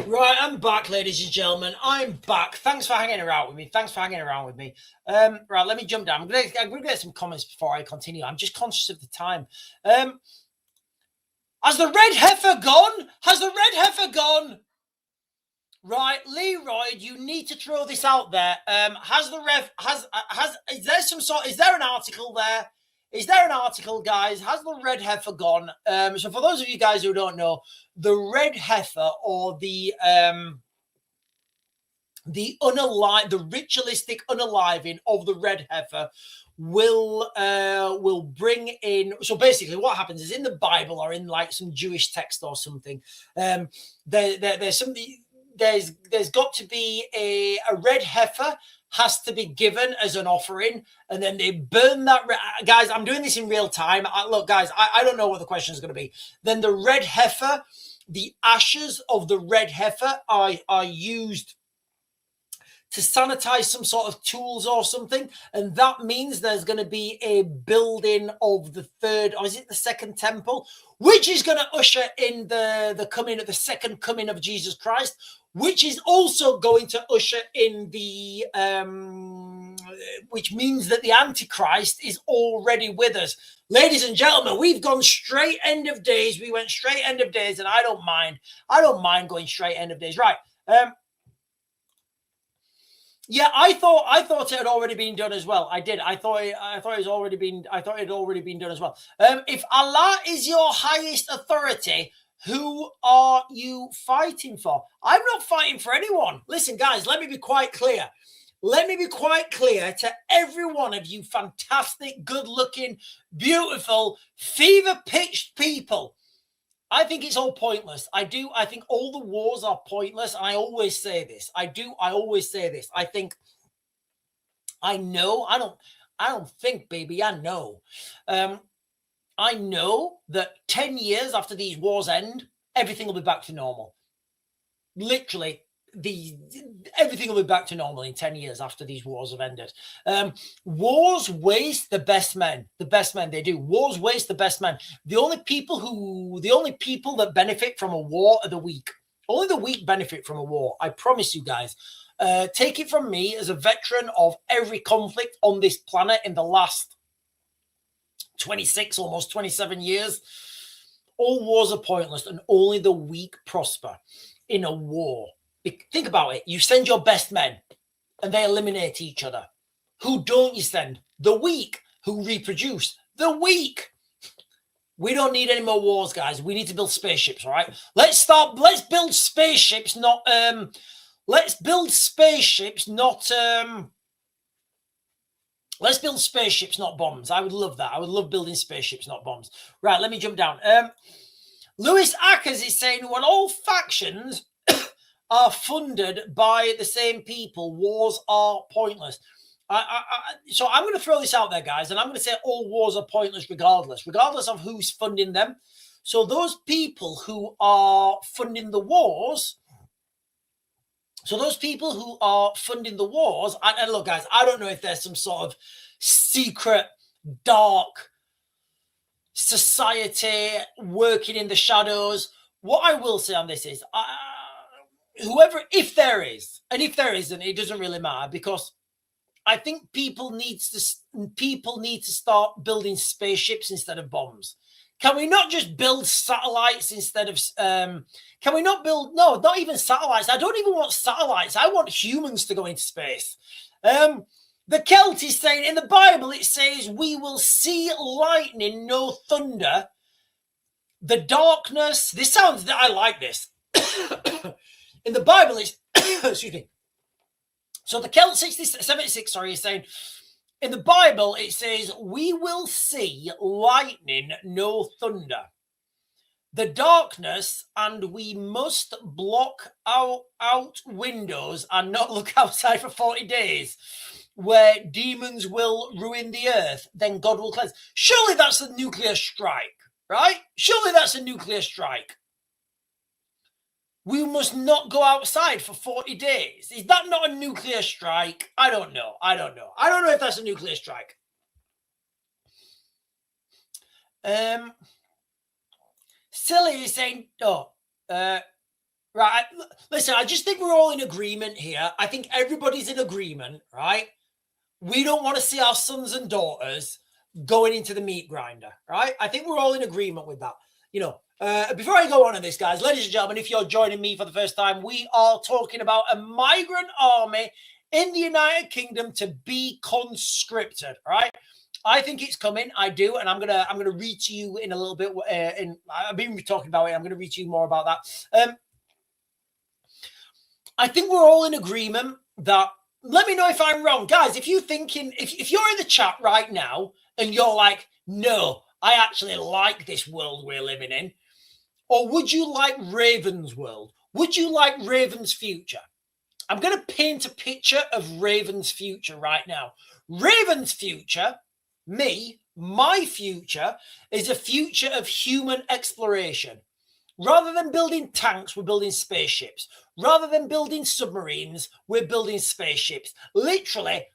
Right, I'm back, ladies and gentlemen. I'm back. Thanks for hanging around with me. Right, let me jump down. I'm gonna get some comments before I continue. I'm just conscious of the time. Has the red heifer gone? Right, Leroy, you need to throw this out there. Is there an article there? Is there an article, guys? Has the red heifer gone? So for those of you guys who don't know, the red heifer, or the ritualistic unaliving of the red heifer will bring in. So basically what happens is, in the Bible or in like some Jewish text or something, there's something. There's got to be a red heifer has to be given as an offering, and then they burn that. Guys, I'm doing this in real time. Look, guys, I don't know what the question is going to be. Then the red heifer, the ashes of the red heifer are used to sanitize some sort of tools or something, and that means there's going to be a building of the third, or is it the second temple, which is going to usher in the second coming of Jesus Christ, which is also going to usher in the which means that the Antichrist is already with us. Ladies and gentlemen, we've gone straight end of days. We went straight end of days, and I don't mind going straight end of days. Right. Yeah, I thought it had already been done as well. I did. I thought it had already been done as well. If Allah is your highest authority, who are you fighting for? I'm not fighting for anyone. Listen, guys, let me be quite clear. Let me be quite clear to every one of you fantastic, good-looking, beautiful, fever-pitched people. I think it's all pointless. I think all the wars are pointless. I always say this. I always say this. I don't think, baby. I know. I know that 10 years after these wars end, everything will be back to normal. Literally, everything will be back to normal in 10 years after these wars have ended. Wars waste the best men. The best men, they do. Wars waste the best men. The only people that benefit from a war are the weak. Only the weak benefit from a war. I promise you guys. Take it from me as a veteran of every conflict on this planet in the last 26, almost 27 years. All wars are pointless and only the weak prosper in a war. Think about it. You send your best men and they eliminate each other. Who don't you send? The weak, who reproduce. The weak. We don't need any more wars, guys. We need to build spaceships, all right? Let's build spaceships, not let's build spaceships, not bombs. I would love that. I would love building spaceships, not bombs. Right, let me jump down. Lewis Ackers is saying, when all factions are funded by the same people, wars are pointless. So I'm going to throw this out there, guys, and I'm going to say all wars are pointless regardless of who's funding them. So those people who are funding the wars, and look, guys, I don't know if there's some sort of secret, dark society working in the shadows. What I will say on this is, if there is, and if there isn't, it doesn't really matter, because I think people need to start building spaceships instead of bombs. Can we not just build satellites instead of? Can we not build? No, not even satellites. I don't even want satellites. I want humans to go into space. The Celt is saying in the Bible, it says, "We will see lightning, no thunder. The darkness." This sounds. I like this. In the Bible, it's excuse me. So the Celt 76, is saying, in the Bible, it says, "We will see lightning, no thunder. The darkness, and we must block out windows and not look outside for 40 days, where demons will ruin the earth. Then God will cleanse." Surely that's a nuclear strike, right? Surely that's a nuclear strike. We must not go outside for 40 days. Is that not a nuclear strike? I don't know. I don't know if that's a nuclear strike. Silly is saying, right. Listen, I just think we're all in agreement here. I think everybody's in agreement, right? We don't want to see our sons and daughters going into the meat grinder, right? I think we're all in agreement with that. Before I go on to this, guys, ladies and gentlemen, if you're joining me for the first time, we are talking about a migrant army in the United Kingdom to be conscripted, right? I think it's coming. I do, and I'm gonna read to you in a little bit. I've been talking about it. I'm gonna read to you more about that. I think we're all in agreement that. Let me know if I'm wrong, guys. If you're in the chat right now and you're like, no, I actually like this world we're living in, or would you like Raven's world? Would you like Raven's future? I'm going to paint a picture of Raven's future right now. Raven's future, my future, is a future of human exploration. Rather than building tanks, we're building spaceships. Rather than building submarines, we're building spaceships. Literally,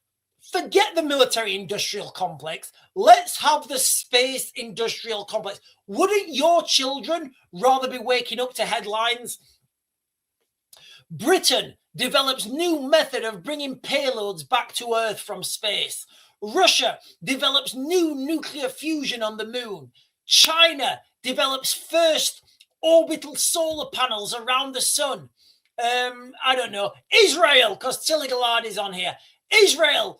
forget the military-industrial complex. Let's have the space-industrial complex. Wouldn't your children rather be waking up to headlines? Britain develops new method of bringing payloads back to Earth from space. Russia develops new nuclear fusion on the moon. China develops first orbital solar panels around the sun. I don't know. Israel, because Tilly Gallard is on here. Israel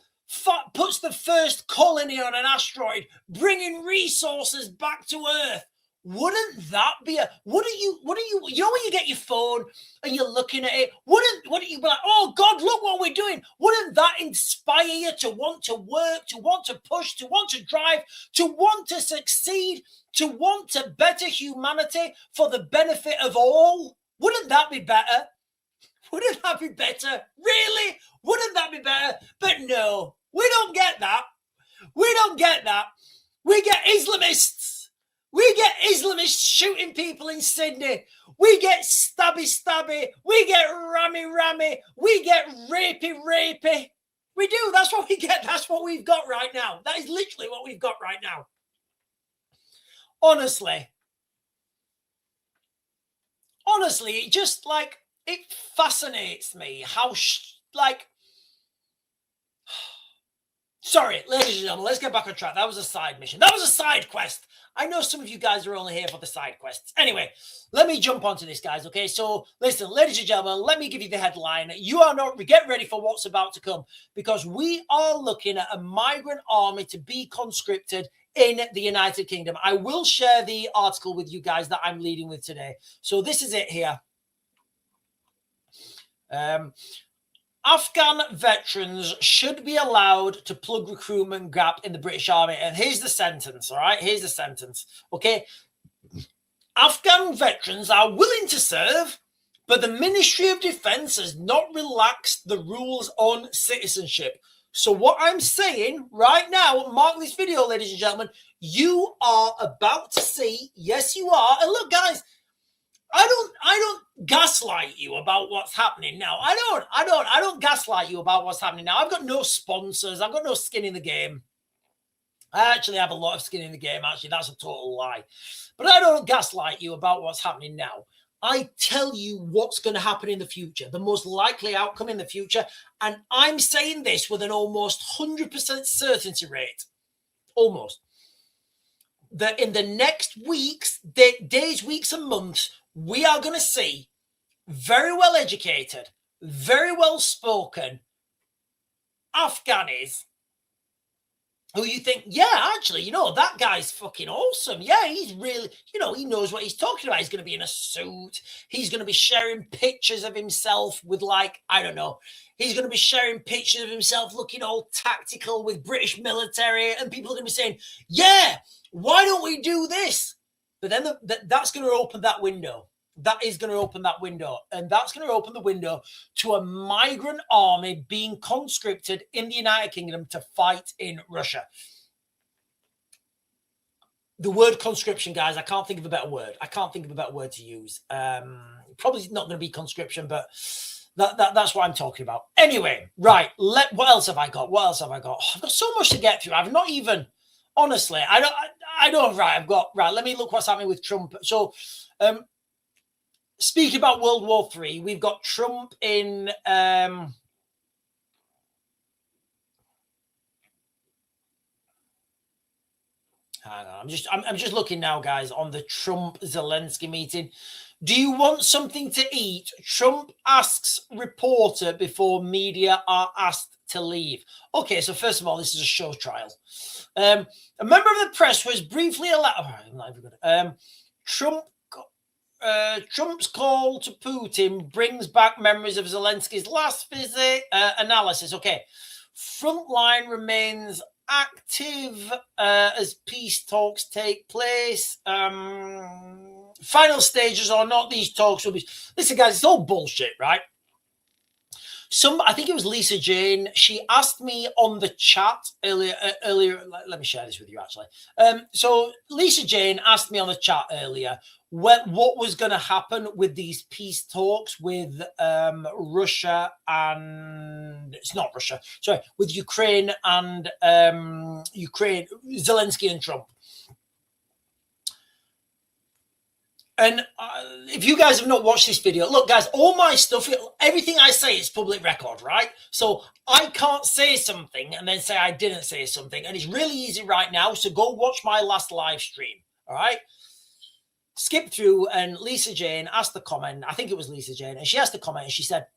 puts the first colony on an asteroid, bringing resources back to Earth. Wouldn't that be wouldn't you, you know, when you get your phone and you're looking at it, wouldn't you be like, oh God, look what we're doing? Wouldn't that inspire you to want to work, to want to push, to want to drive, to want to succeed, to want to better humanity for the benefit of all? Wouldn't that be better? Wouldn't that be better? Really? Wouldn't that be better? But no, we don't get that. We don't get that. We get Islamists. We get Islamists shooting people in Sydney. We get stabby. We get rammy. We get rapey. We do. That's what we get. That's what we've got right now. That is literally what we've got right now. Honestly, it just like, it fascinates me how sorry, ladies and gentlemen, let's get back on track. That was a side mission. That was a side quest. I know some of you guys are only here for the side quests. Anyway, let me jump onto this, guys. Okay, so listen, ladies and gentlemen, let me give you the headline. You are not, get ready for what's about to come, because we are looking at a migrant army to be conscripted in the United Kingdom. I will share the article with you guys that I'm leading with today. So this is it here. Afghan veterans should be allowed to plug recruitment gap in the British Army. And here's the sentence, all right? Here's the sentence, okay? Afghan veterans are willing to serve, but the Ministry of Defence has not relaxed the rules on citizenship. So what I'm saying right now, mark this video, ladies and gentlemen, you are about to see, yes, you are. And look, guys, I don't gaslight you about what's happening now. I don't gaslight you about what's happening now. I've got no sponsors. I've got no skin in the game. I actually have a lot of skin in the game. Actually, that's a total lie. But I don't gaslight you about what's happening now. I tell you what's going to happen in the future, the most likely outcome in the future. And I'm saying this with an almost 100% certainty rate. Almost. That in the next weeks, days, weeks, and months, we are going to see very well educated, very well spoken Afghanis who you think, yeah, actually, you know, that guy's fucking awesome. Yeah, he's really, you know, he knows what he's talking about. He's going to be in a suit. He's going to be sharing pictures of himself with, like, I don't know. He's going to be sharing pictures of himself looking all tactical with British military. And people are going to be saying, yeah, why don't we do this? But then that's going to open that window. That is going to open that window. And that's going to open the window to a migrant army being conscripted in the United Kingdom to fight in Russia. The word conscription, guys, I can't think of a better word. I can't think of a better word to use. Probably not going to be conscription, but that's what I'm talking about. Anyway, right. What else have I got? What else have I got? Oh, I've got so much to get through. I've not even, honestly, I don't, right. I've got, right. Let me look what's happening with Trump. So, speaking about World War III, we've got Trump in hang on, I'm just looking now, guys, on the Trump-Zelensky meeting. Do you want something to eat? Trump asks reporter before media are asked to leave. Okay, so first of all, this is a show trial. A member of the press was briefly allowed. Trump's call to Putin brings back memories of Zelensky's last visit. Analysis. Okay. Frontline remains active as peace talks take place. Final stages or not, these talks will be... Listen, guys, it's all bullshit, right? I think it was Lisa Jane. She asked me on the chat earlier. Let me share this with you, actually. So Lisa Jane asked me on the chat earlier what was going to happen with these peace talks with Russia and... It's not Russia. Sorry, with Ukraine and Zelensky and Trump. And if you guys have not watched this video, look, guys, all my stuff, everything I say is public record, right? So I can't say something and then say I didn't say something. And it's really easy right now. So go watch my last live stream, all right? Skip through, and Lisa Jane asked the comment. I think it was Lisa Jane. And she asked the comment and she said,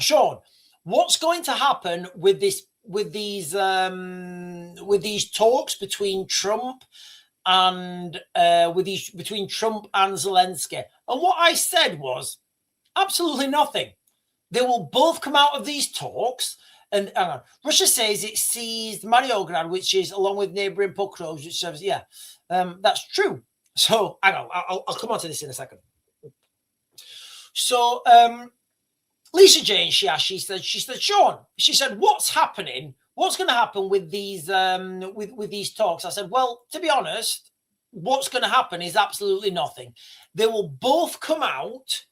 Sean, what's going to happen with these talks between Trump and between Trump and Zelensky. And what I said was absolutely nothing. They will both come out of these talks. And Russia says it seized Mariograd, which is along with neighboring Pokrovs, which serves, that's true. So I'll come on to this in a second. So Lisa Jane, she said, Sean, she said, what's happening? What's going to happen with these with these talks? I said, well, to be honest, what's going to happen is absolutely nothing. They will both come out.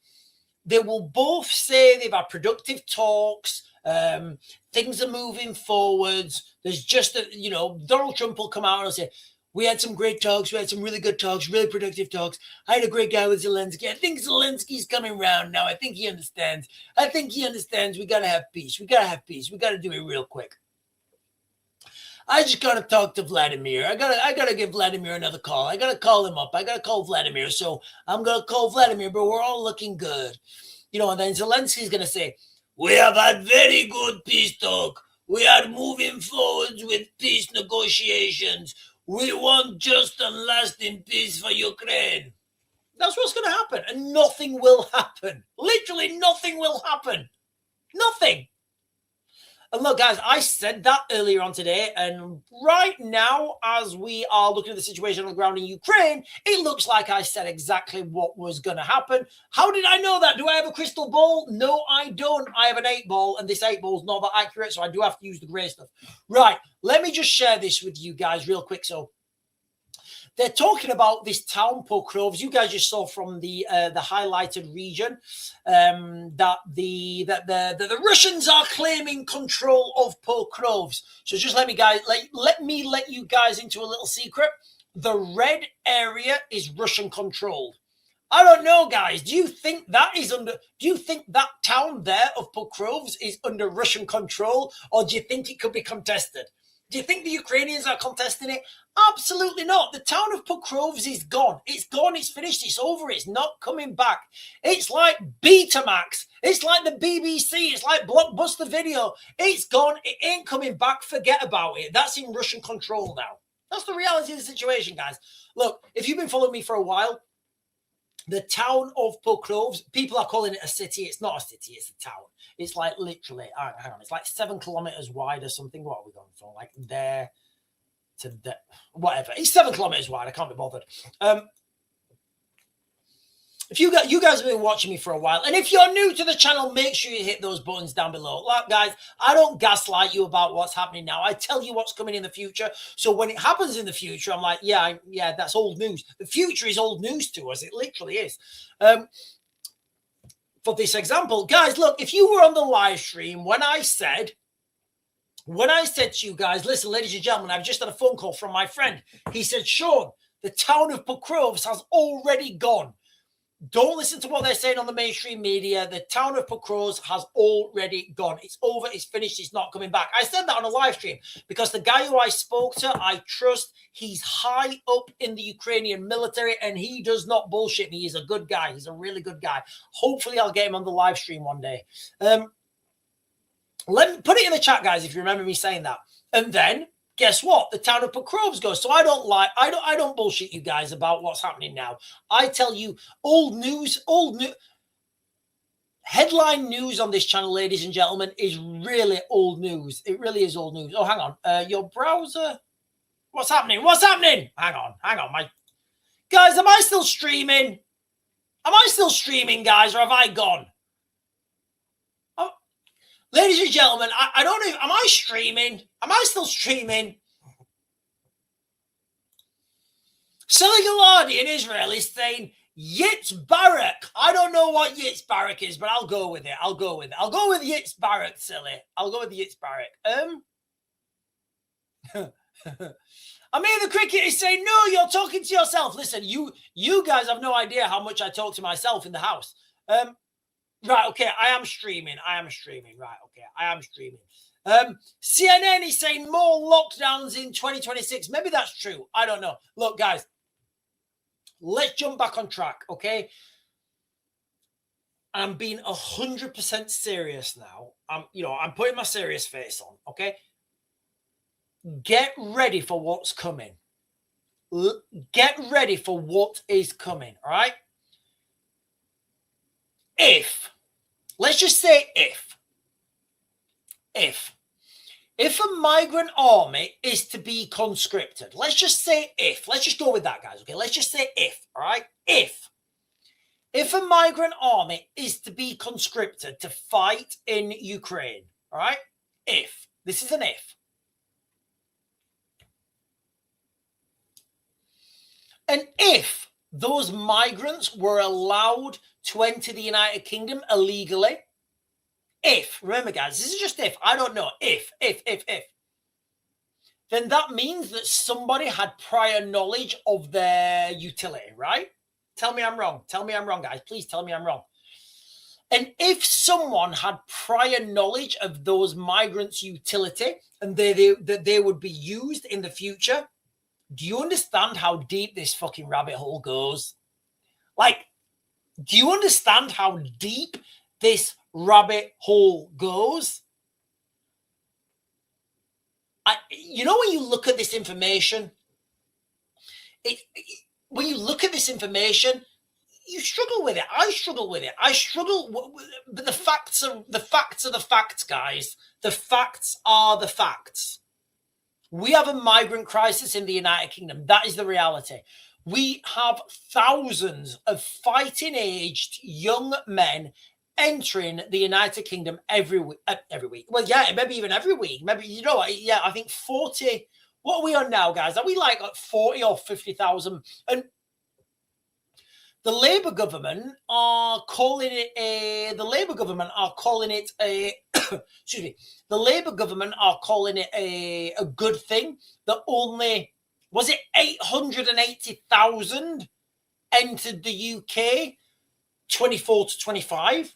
They will both say they've had productive talks. Things are moving forwards. There's just Donald Trump will come out and say, we had some great talks. We had some really good talks, really productive talks. I had a great guy with Zelensky. I think Zelensky's coming around now. I think he understands. We got to have peace. We got to do it real quick. I just got to talk to Vladimir. I got to give Vladimir another call. I got to call him up. I got to call Vladimir. So I'm going to call Vladimir, but we're all looking good. And then Zelensky's going to say, we have had very good peace talk. We are moving forwards with peace negotiations. We want just and lasting peace for Ukraine. That's what's going to happen. And nothing will happen. Literally nothing will happen. Nothing. And look, guys, I said that earlier on today. And right now, as we are looking at the situation on the ground in Ukraine, it looks like I said exactly what was going to happen. How did I know that? Do I have a crystal ball? No, I don't. I have an 8-ball, and this 8-ball is not that accurate, so I do have to use the grey stuff. Right, let me just share this with you guys real quick. So they're talking about this town, Pokrovs. You guys just saw from the highlighted region that the Russians are claiming control of Pokrovs. So just let me let you guys into a little secret. The red area is Russian controlled. I don't know, guys. Do you think that town there of Pokrovs is under Russian control, or do you think it could be contested? Do you think the Ukrainians are contesting it? Absolutely not. The town of Pokrovs is gone. It's gone. It's finished. It's over. It's not coming back. It's like Betamax. It's like the BBC. It's like Blockbuster Video. It's gone. It ain't coming back. Forget about it. That's in Russian control now. That's the reality of the situation, guys. Look, if you've been following me for a while, the town of Pokrovs, people are calling it a city. It's not a city. It's a town. It's like literally, hang on, it's like 7 kilometers wide or something. What are we going from? Like there to there, whatever. It's 7 kilometers wide. I can't be bothered. If you guys have been watching me for a while, and if you're new to the channel, make sure you hit those buttons down below. Like, guys, I don't gaslight you about what's happening now. I tell you what's coming in the future. So when it happens in the future, I'm like, yeah, that's old news. The future is old news to us. It literally is. For this example, guys, look, if you were on the live stream when I said to you guys, listen, ladies and gentlemen, I've just had a phone call from my friend. He said, Sean, the town of Pokrovs has already gone. Don't listen to what they're saying on the mainstream media. The town of Pokrovs has already gone. It's over. It's finished. It's not coming back. I said that on a live stream because the guy who I spoke to, I trust. He's high up in the Ukrainian military, and he does not bullshit me. He's a good guy. He's a really good guy. Hopefully, I'll get him on the live stream one day. Let me put it in the chat, guys, if you remember me saying that. And then, guess what? The town of Pokrovs goes. So I don't bullshit you guys about what's happening now. I tell you old news. Headline news on this channel, ladies and gentlemen, is really old news. It really is old news. Oh, hang on. Your browser. What's happening? What's happening? Hang on. Guys, am I still streaming? Am I still streaming, guys, or have I gone? Ladies and gentlemen, I don't know. Am I streaming? Am I still streaming? Silly Galadi in Israel is saying Yitz Barak. I don't know what Yitz Barak is, but I'll go with it. I'll go with Yitz Barak, silly. I'll go with Yitz Barak. I mean, the cricket is saying, no, you're talking to yourself. Listen, you guys have no idea how much I talk to myself in the house. Right, okay, I am streaming. Right, okay, I am streaming. CNN is saying more lockdowns in 2026. Maybe that's true. I don't know. Look, guys, let's jump back on track, okay? I'm being 100% serious now. I'm putting my serious face on, okay? Get ready for what's coming. get ready for what is coming, all right? Let's just say if a migrant army is to be conscripted, let's just say let's just go with that, guys, okay? Let's just say all right? If a migrant army is to be conscripted to fight in Ukraine, all right? This is an if. And if those migrants were allowed to enter the United Kingdom illegally, remember guys, this is just if, I don't know, if, then that means that somebody had prior knowledge of their utility, right? Tell me I'm wrong. Tell me I'm wrong, guys. Please tell me I'm wrong. And if someone had prior knowledge of those migrants' utility and that they would be used in the future, do you understand how deep this fucking rabbit hole goes? Like, do you understand how deep this rabbit hole goes? You know, when you look at this information, when you look at this information, you struggle with it. I struggle with it. But the facts are the facts, guys. The facts are the facts. We have a migrant crisis in the United Kingdom. That is the reality. We have thousands of fighting-aged young men entering the United Kingdom every week. Well, yeah, maybe even every week. Maybe, you know what? Yeah, I think 40. What are we on now, guys? Are we like 40 or 50,000? And the Labour government are calling it a. The Labour government are calling it a. Excuse me. The Labour government are calling it a good thing that only, was it 880,000 entered the UK 24 to 25?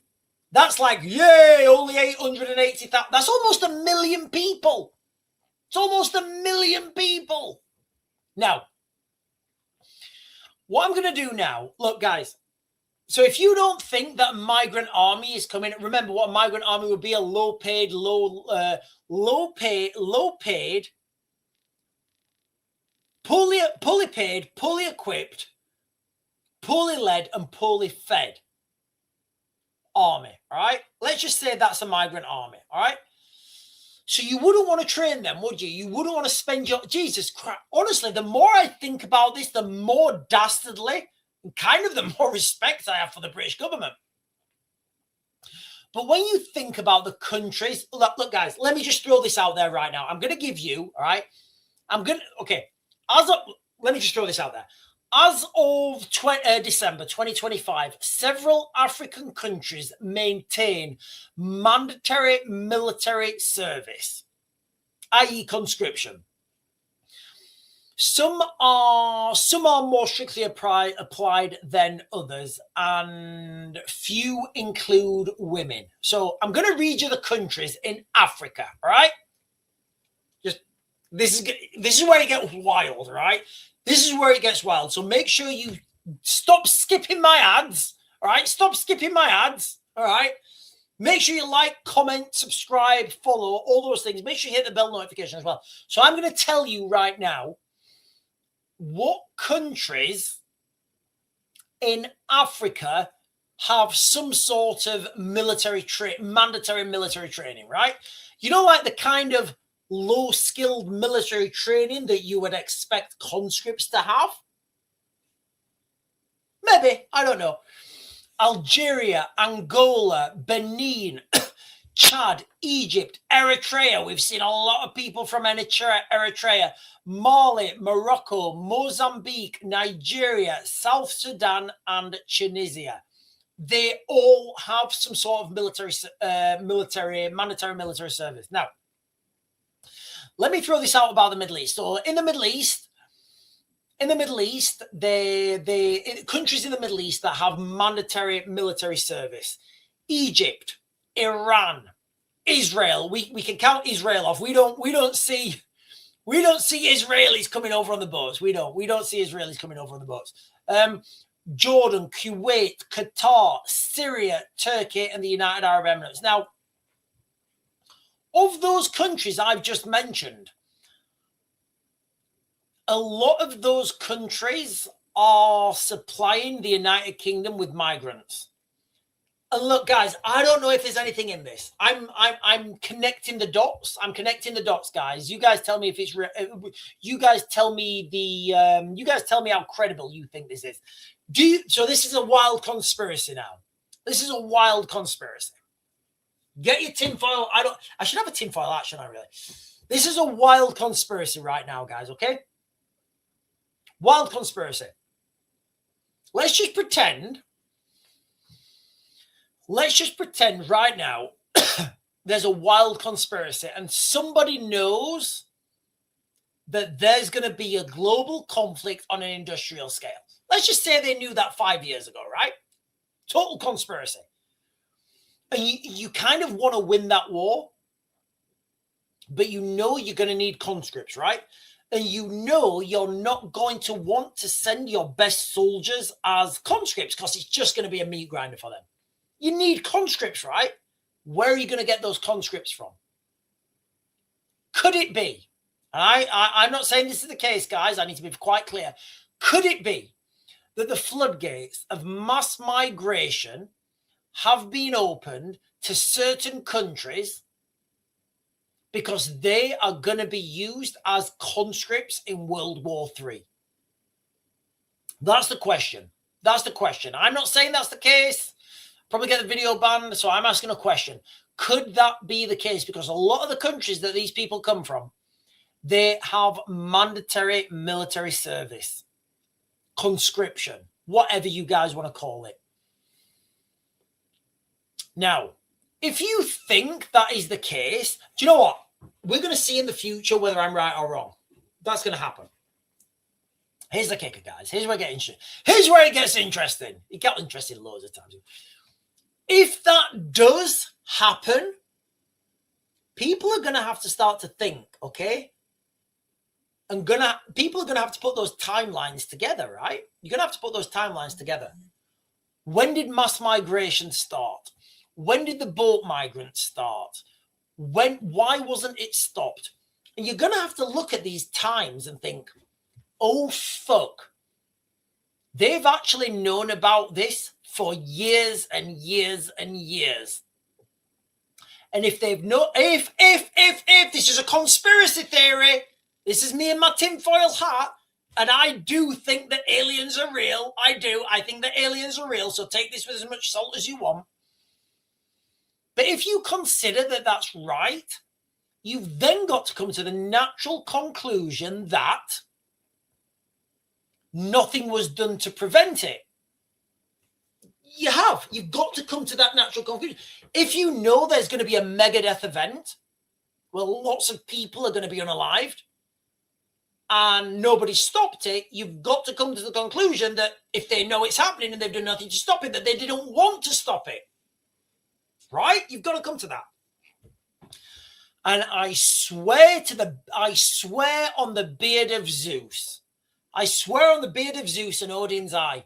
That's like, yay, only 880,000. That's almost 1 million people. It's almost 1 million people. Now, what I'm going to do now, look, guys. So if you don't think that a migrant army is coming, remember what a migrant army would be: a low paid, poorly paid, poorly equipped, poorly led, and poorly fed army. All right. Let's just say that's a migrant army. All right. So you wouldn't want to train them, would you? You wouldn't want to spend your... Jesus Christ. Honestly, the more I think about this, the more dastardly and kind of the more respect I have for the British government. But when you think about the countries... Look, guys, let me just throw this out there right now. I'm going to give you, all right? Okay. Let me just throw this out there. As of December 2025, several African countries maintain mandatory military service, i.e. conscription. Some are more strictly applied than others, and few include women. So I'm going to read you the countries in Africa, all right? This is where it gets wild, all right? This is where it gets wild. So make sure you stop skipping my ads. All right. Stop skipping my ads. All right. Make sure you like, comment, subscribe, follow, all those things. Make sure you hit the bell notification as well. So I'm going to tell you right now what countries in Africa have some sort of mandatory military training, right? You know, like the kind of low-skilled military training that you would expect conscripts to have? Maybe, I don't know. Algeria, Angola, Benin, Chad, Egypt, Eritrea. We've seen a lot of people from Eritrea, Mali, Morocco, Mozambique, Nigeria, South Sudan, and Tunisia. They all have some sort of mandatory military service. Now, let me throw this out about the Middle East. So in the Middle East, the countries in the Middle East that have mandatory military service: Egypt, Iran, Israel. We can count Israel off. We don't see Israelis coming over on the boats. We don't see Israelis coming over on the boats. Jordan, Kuwait, Qatar, Syria, Turkey, and the United Arab Emirates. Now, of those countries I've just mentioned, a lot of those countries are supplying the United Kingdom with migrants. And look, guys, I don't know if there's anything in this. I'm connecting the dots. I'm connecting the dots, guys. You guys tell me if it's real. You guys tell me you guys tell me how credible you think this is. So this is a wild conspiracy now. This is a wild conspiracy. Get your tinfoil. I should have a tinfoil hat, shouldn't I, really? This is a wild conspiracy right now, guys, okay? Wild conspiracy. Let's just pretend right now there's a wild conspiracy and somebody knows that there's going to be a global conflict on an industrial scale. Let's just say they knew that 5 years ago, right? Total conspiracy. And you kind of want to win that war, but you know you're going to need conscripts, right? And you know you're not going to want to send your best soldiers as conscripts because it's just going to be a meat grinder for them. You need conscripts, right? Where are you going to get those conscripts from? Could it be, and I'm not saying this is the case, guys, I need to be quite clear. Could it be that the floodgates of mass migration have been opened to certain countries because they are going to be used as conscripts in World War III? That's the question. That's the question. I'm not saying that's the case. Probably get the video banned, so I'm asking a question. Could that be the case? Because a lot of the countries that these people come from, they have mandatory military service, conscription, whatever you guys want to call it. Now, if you think that is the case, do you know what? We're going to see in the future whether I'm right or wrong. That's going to happen. Here's the kicker, guys. Here's where it gets interesting. It got interesting loads of times. If that does happen, people are going to have to start to think, okay? And people are going to have to put those timelines together, right? You're going to have to put those timelines together. When did mass migration start? When did the boat migrants start? Why wasn't it stopped? And you're going to have to look at these times and think, oh, fuck. They've actually known about this for years and years and years. And if they've no, if this is a conspiracy theory, this is me in my tinfoil hat, and I do think that aliens are real. I do. I think that aliens are real. So take this with as much salt as you want. But if you consider that that's right, you've then got to come to the natural conclusion that nothing was done to prevent it. You've got to come to that natural conclusion. If you know there's going to be a mega death event, well, lots of people are going to be unalived, and nobody stopped it, you've got to come to the conclusion that if they know it's happening and they've done nothing to stop it, that they didn't want to stop it. Right? You've got to come to that. And I swear on the beard of Zeus. I swear on the beard of Zeus and Odin's eye.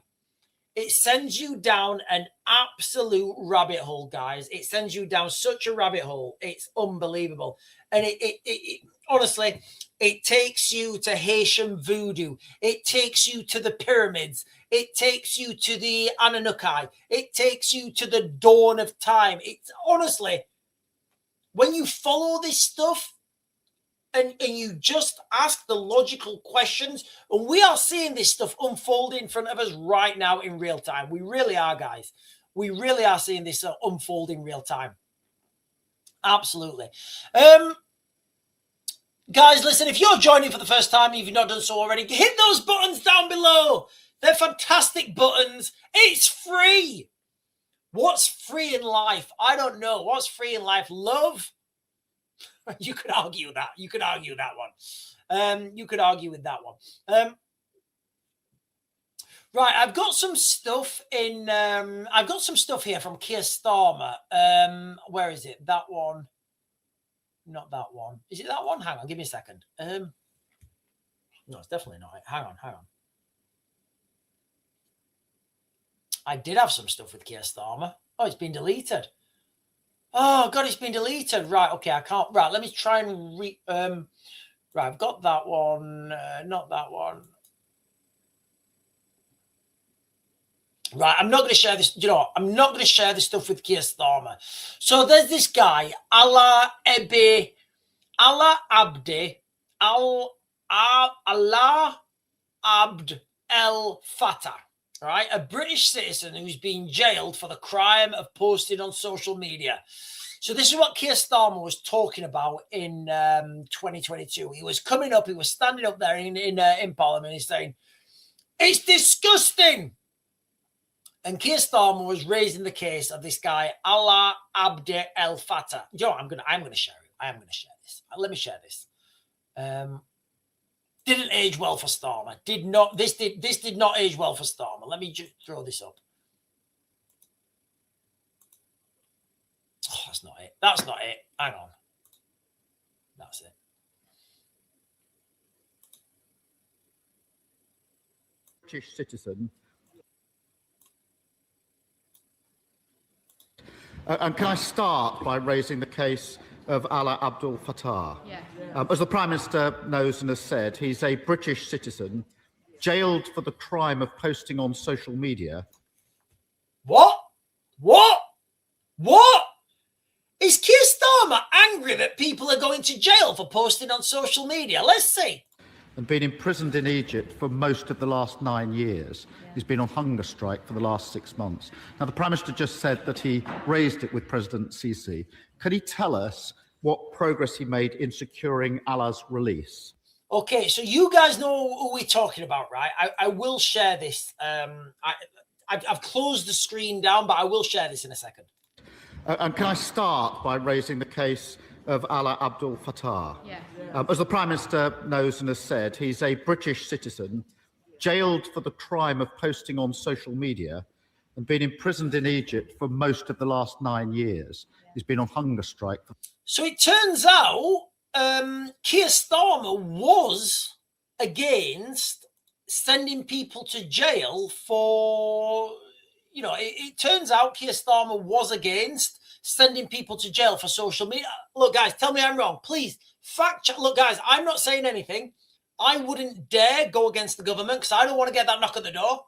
It sends you down an absolute rabbit hole, guys. It sends you down such a rabbit hole. It's unbelievable. And it honestly, it takes you to Haitian voodoo. It takes you to the pyramids. It takes you to the Anunnaki. It takes you to the dawn of time. It's honestly, when you follow this stuff, and you just ask the logical questions, and we are seeing this stuff unfold in front of us right now in real time. We really are, guys. We really are seeing this unfold in real time. Absolutely. Guys, listen, if you're joining for the first time, if you've not done so already, hit those buttons down below. They're fantastic buttons. It's free. What's free in life? I don't know. What's free in life? Love? You could argue that. You could argue that one. You could argue with that one. Right, I've got some stuff in. I've got some stuff here from Keir Starmer. Where is it? That one. Not that one. Is it that one? Hang on, give me a second. No, it's definitely not it. Hang on. I did have some stuff with Keir Starmer. Oh, it's been deleted. Oh, God, it's been deleted. Right, okay, I can't. Right, let me try and Right, I've got that one. Not that one. Right, I'm not going to share this. You know, I'm not going to share this stuff with Keir Starmer. So there's this guy, Allah Abdi Allah Abd El Fattah, right? A British citizen who's been jailed for the crime of posting on social media. So this is what Keir Starmer was talking about in 2022. He was coming up, he was standing up there in Parliament, he's saying, "It's disgusting." And Keir Starmer was raising the case of this guy, Allah Abdi El Fattah. You know, I'm gonna share it. I am gonna share this. Let me share this. Didn't age well for Starmer. This did not age well for Starmer. Let me just throw this up. Oh, that's not it. That's not it. Hang on. That's it. British citizen. And can I start by raising the case of Allah Abdul Fattah? Yeah. As the Prime Minister knows and has said, he's a British citizen jailed for the crime of posting on social media. What? Is Keir Starmer angry that people are going to jail for posting on social media? Let's see. And been imprisoned in Egypt for most of the last 9 years. Yeah. He's been on hunger strike for the last 6 months. Now, the Prime Minister just said that he raised it with President Sisi. Could he tell us what progress he made in securing Allah's release? Okay, so you guys know who we're talking about, right? I will share this. I've closed the screen down, but I will share this in a second. And can I start by raising the case of Allah Abdul Fattah? Yeah. As the Prime Minister knows and has said, he's a British citizen jailed for the crime of posting on social media and been imprisoned in Egypt for most of the last 9 years. He's been on hunger strike. So it turns out Keir Starmer was against sending people to jail for, you know, it turns out Keir Starmer was against sending people to jail for social media. Look, guys, tell me I'm wrong. Please, fact check. Look, guys, I'm not saying anything. I wouldn't dare go against the government because I don't want to get that knock at the door.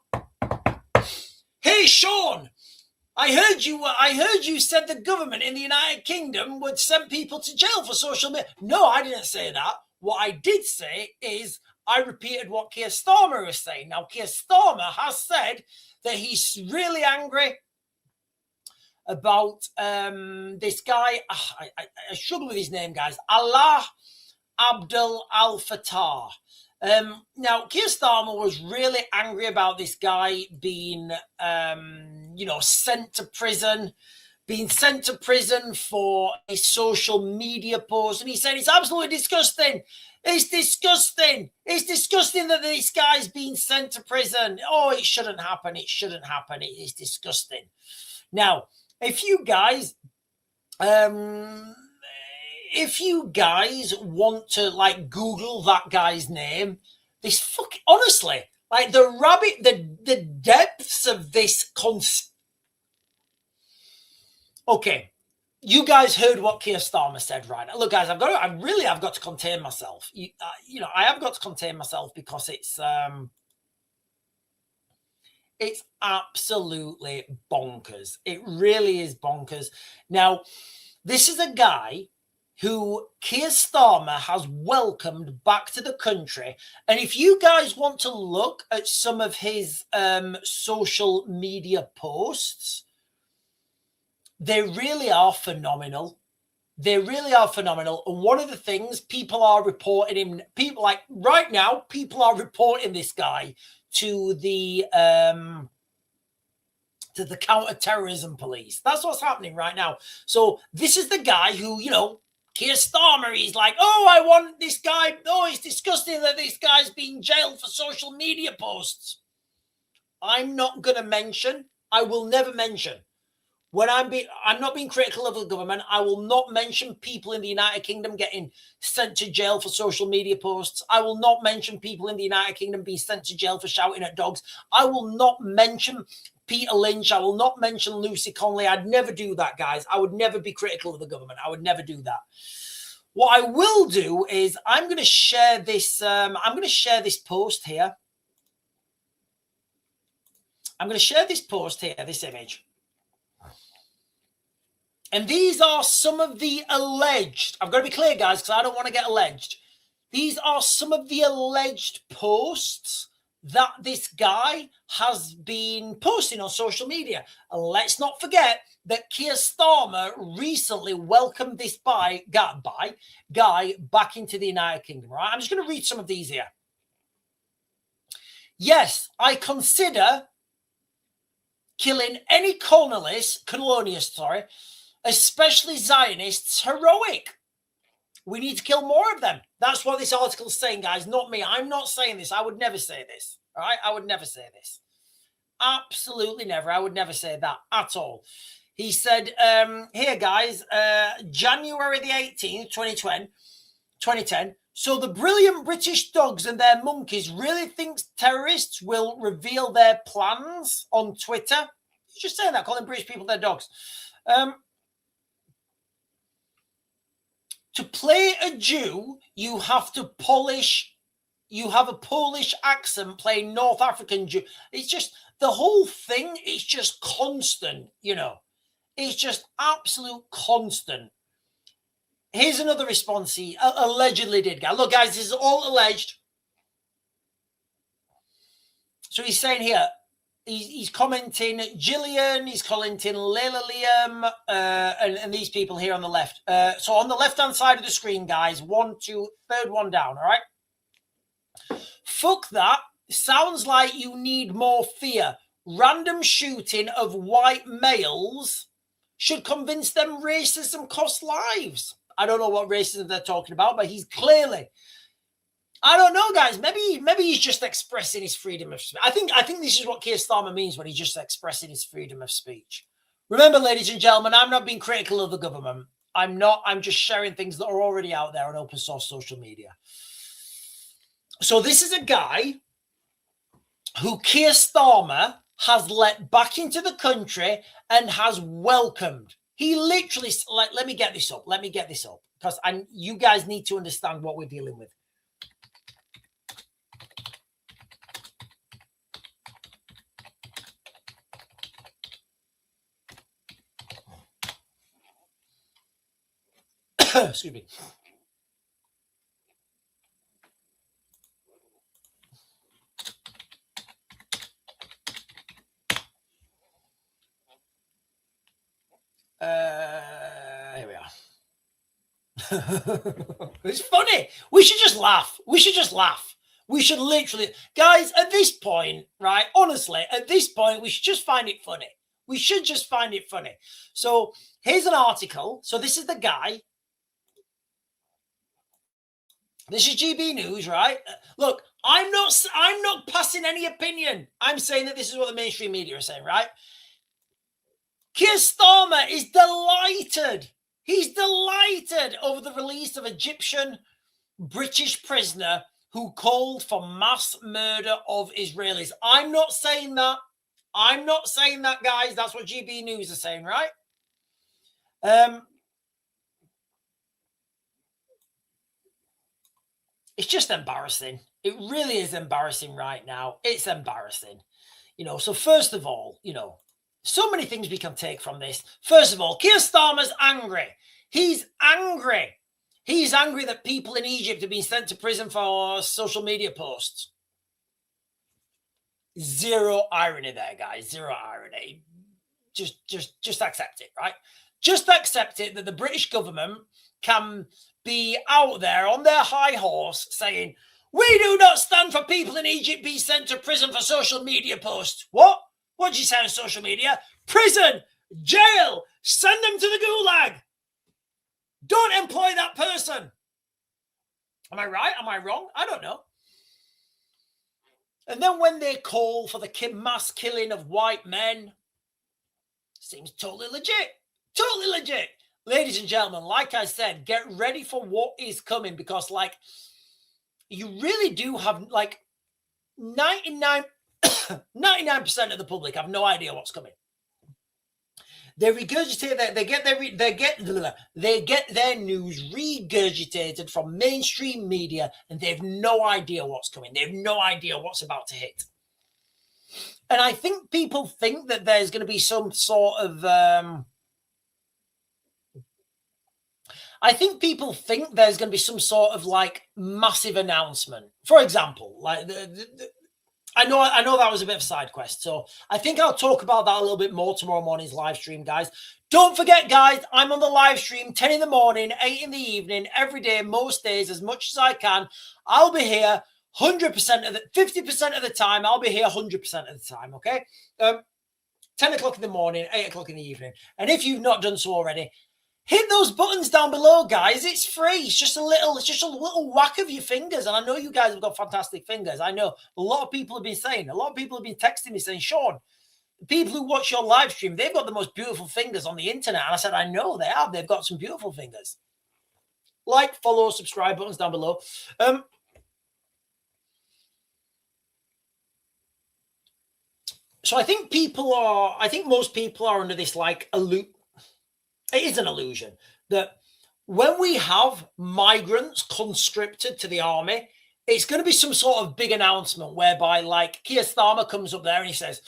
Hey, Sean, I heard you said the government in the United Kingdom would send people to jail for social media. No, I didn't say that. What I did say is I repeated what Keir Starmer was saying. Now, Keir Starmer has said that he's really angry about this guy. I struggle with his name, guys. Allah Abdul Al Fattah. Now, Keir Starmer was really angry about this guy being, sent to prison, for a social media post. And he said it's absolutely disgusting. It's disgusting. It's disgusting that this guy's being sent to prison. Oh, it shouldn't happen. It shouldn't happen. It is disgusting. Now, if you guys want to like Google that guy's name, honestly, like the depths of this Okay, you guys heard what Keir Starmer said, right? Look, guys, I've got to contain myself. I have got to contain myself because it's absolutely bonkers. It really is bonkers. Now, this is a guy who Keir Starmer has welcomed back to the country. And if you guys want to look at some of his social media posts, they really are phenomenal. They really are phenomenal. And one of the things people are reporting him, right now, people are reporting this guy to the counter-terrorism police. That's what's happening right now. So this is the guy who, Keir Starmer, he's like, oh, I want this guy. Oh, it's disgusting that this guy's being jailed for social media posts. I'm not going to mention, I will never mention. When I'm not being critical of the government, I will not mention people in the United Kingdom getting sent to jail for social media posts. I will not mention people in the United Kingdom being sent to jail for shouting at dogs. I will not mention Peter Lynch. I will not mention Lucy Conley. I'd never do that, guys. I would never be critical of the government. I would never do that. What I will do is I'm going to share this. I'm going to share this post here. I'm going to share this post here, this image. And these are some of the alleged, I've got to be clear, guys, because I don't want to get alleged. These are some of the alleged posts that this guy has been posting on social media. And let's not forget that Keir Starmer recently welcomed this guy back into the United Kingdom, right? I'm just going to read some of these here. Yes, I consider killing any colonialists, especially Zionists, heroic. We need to kill more of them. That's what this article is saying, guys, not me. I'm not saying this. I would never say this. All right? I would never say this. Absolutely never. I would never say that at all. He said, here, guys, January the 18th, 2010. So the brilliant British dogs and their monkeys really think terrorists will reveal their plans on Twitter? He's just saying that, calling British people their dogs. To play a Jew, you have a Polish accent playing North African Jew. It's just, the whole thing is just constant, you know. It's just absolute constant. Here's another response he allegedly did. Look, guys, this is all alleged. So he's saying here, he's commenting Gillian, he's commenting Layla Liam, and these people here on the left. So on the left-hand side of the screen, guys, third one down, all right? Fuck that. Sounds like you need more fear. Random shooting of white males should convince them racism costs lives. I don't know what racism they're talking about, but he's clearly... I don't know, guys. Maybe he's just expressing his freedom of speech. I think this is what Keir Starmer means when he's just expressing his freedom of speech. Remember, ladies and gentlemen, I'm not being critical of the government. I'm not. I'm just sharing things that are already out there on open source social media. So this is a guy who Keir Starmer has let back into the country and has welcomed. He literally, let me get this up. Let me get this up because you guys need to understand what we're dealing with. Excuse me. Here we are. It's funny. We should just laugh. We should literally, guys, at this point, right? Honestly, at this point, we should just find it funny. So here's an article. So this is the guy. This is GB News, right? Look, I'm not passing any opinion. I'm saying that this is what the mainstream media are saying, right? Keir Starmer is delighted. He's delighted over the release of Egyptian British prisoner who called for mass murder of Israelis. I'm not saying that. Guys. That's what GB News are saying, right? It's just embarrassing. It really is embarrassing right now. It's embarrassing. You know, so first of all, you know, so many things we can take from this. First of all, Keir Starmer's angry. He's angry. He's angry that people in Egypt have been sent to prison for social media posts. Zero irony there, guys. Zero irony. Just accept it, right? Just accept it that the British government can be out there on their high horse saying, we do not stand for people in Egypt being sent to prison for social media posts. What? What did you say on social media? Prison, jail, send them to the gulag. Don't employ that person. Am I right? Am I wrong? I don't know. And then when they call for the mass killing of white men, seems totally legit. Totally legit. Ladies and gentlemen, like I said, get ready for what is coming because, like, you really do have, like, 99% of the public have no idea what's coming. They regurgitate that they get their news regurgitated from mainstream media, and they have no idea what's coming. They have no idea what's about to hit. And I think people think that there's going to be some sort of like massive announcement. For example, like I know that was a bit of a side quest, so I think I'll talk about that a little bit more tomorrow morning's live stream, guys. Don't forget, guys, I'm on the live stream 10 in the morning, 8 in the evening, every day, most days, as much as I can. I'll be here 100% of the 50% of the time. I'll be here 100% of the time, okay? 10 o'clock in the morning, 8 o'clock in the evening. And if you've not done so already, hit those buttons down below, guys. It's free. It's just a little whack of your fingers. And I know you guys have got fantastic fingers. I know a lot of people have been saying, a lot of people have been texting me saying, Sean, the people who watch your live stream, they've got the most beautiful fingers on the internet. And I said, I know they have. They've got some beautiful fingers. Like, follow, subscribe buttons down below. So I think most people are under this like it is an illusion that when we have migrants conscripted to the army, it's going to be some sort of big announcement whereby like Keir Starmer comes up there and he says,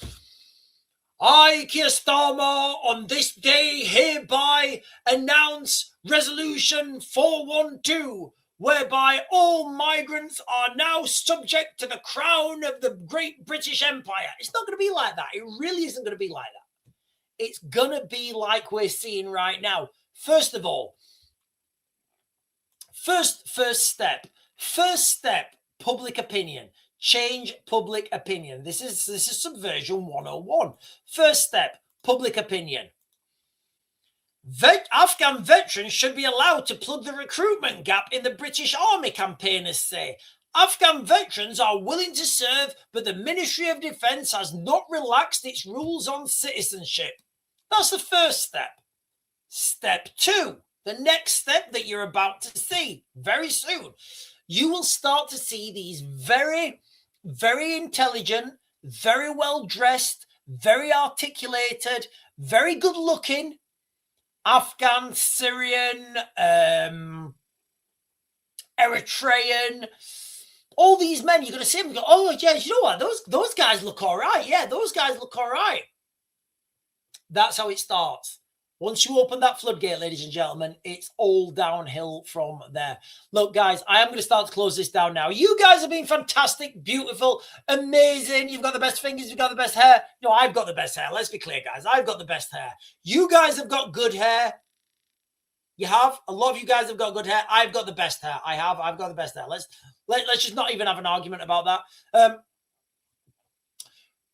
I, Keir Starmer, on this day hereby announce resolution 412, whereby all migrants are now subject to the crown of the great British Empire. It's not going to be like that. It really isn't going to be like that. It's going to be like we're seeing right now. First of all, first step, public opinion. Change public opinion. This is subversion 101. First step, public opinion. Afghan veterans should be allowed to plug the recruitment gap in the British Army, campaigners say. Afghan veterans are willing to serve, but the Ministry of Defence has not relaxed its rules on citizenship. That's the first step. Step 2, the next step that you're about to see very soon. You will start to see these very, very intelligent, very well-dressed, very articulated, very good-looking Afghan, Syrian, Eritrean, all these men, you're going to see them and go, oh, yeah, you know what? Those guys look all right. Yeah, those guys look all right. That's how it starts. Once you open that floodgate, ladies and gentlemen, it's all downhill from there. Look, guys, I am going to start to close this down now. You guys have been fantastic, beautiful, amazing. You've got the best fingers. You've got the best hair. No, I've got the best hair. Let's be clear, guys. I've got the best hair. You guys have got good hair. You have. A lot of you guys have got good hair. I've got the best hair. I've got the best hair. Let's just not even have an argument about that.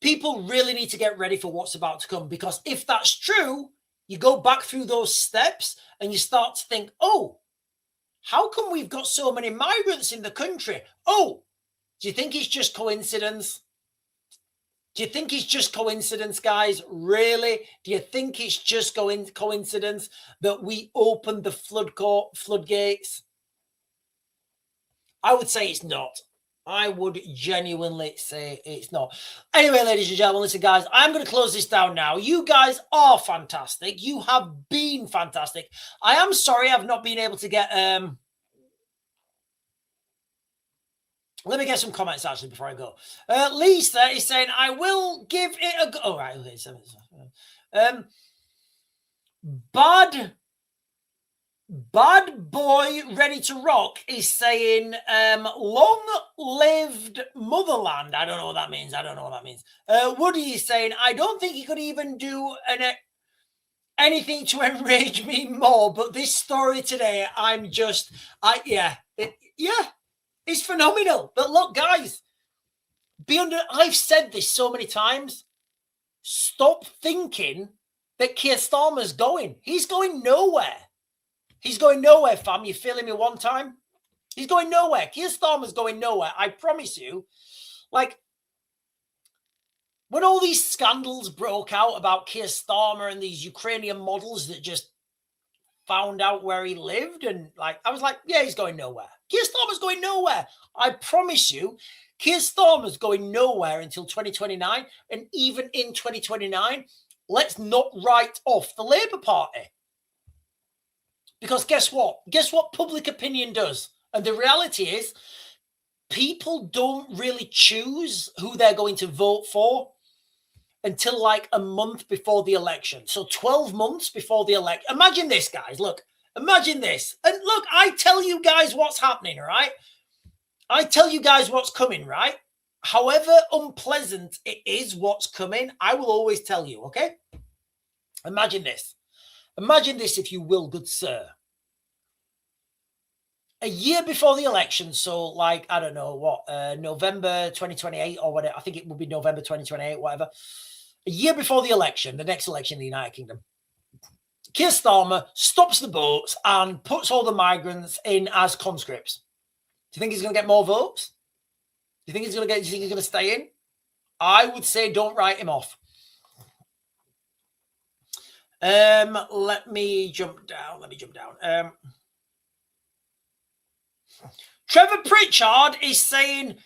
People really need to get ready for what's about to come, because if that's true, you go back through those steps and you start to think, oh, how come we've got so many migrants in the country? Oh, do you think it's just coincidence? Do you think it's just coincidence, guys? Really? Do you think it's just coincidence that we opened the floodgates? I would say it's not. I would genuinely say it's not. Anyway, ladies and gentlemen, listen, guys, I'm going to close this down now. You guys are fantastic. You have been fantastic. I am sorry I've not been able to get... Let me get some comments, actually, before I go. Lisa is saying, I will give it a go. Oh, right. Okay. Bad boy ready to rock is saying, long-lived motherland. I don't know what that means. Woody is saying, I don't think he could even do anything to enrage me more. But this story today, it's phenomenal. But look, guys, I've said this so many times. Stop thinking that Keir Starmer's going. He's going nowhere. He's going nowhere, fam. You feeling me one time? He's going nowhere. Keir Starmer's going nowhere. I promise you. Like, when all these scandals broke out about Keir Starmer and these Ukrainian models that just found out where he lived, and like, I was like, yeah, he's going nowhere. Keir Starmer's going nowhere. I promise you, Keir Starmer's going nowhere until 2029. And even in 2029, let's not write off the Labour Party. Because guess what? Guess what public opinion does? And the reality is, people don't really choose who they're going to vote for until like a month before the election. So 12 months before the election. Imagine this, guys. Look, imagine this. And look, I tell you guys what's happening, right? I tell you guys what's coming, right? However unpleasant it is what's coming, I will always tell you, okay? Imagine this. Imagine this, if you will, good sir. A year before the election, so like, I don't know what, November 2028 or whatever. I think it will be November 2028, whatever. A year before the election, the next election in the United Kingdom, Keir Starmer stops the boats and puts all the migrants in as conscripts. Do you think he's going to get more votes? Do you think he's going to get? Do you think he's going to stay in? I would say don't write him off. Let me jump down. Trevor Pritchard is saying,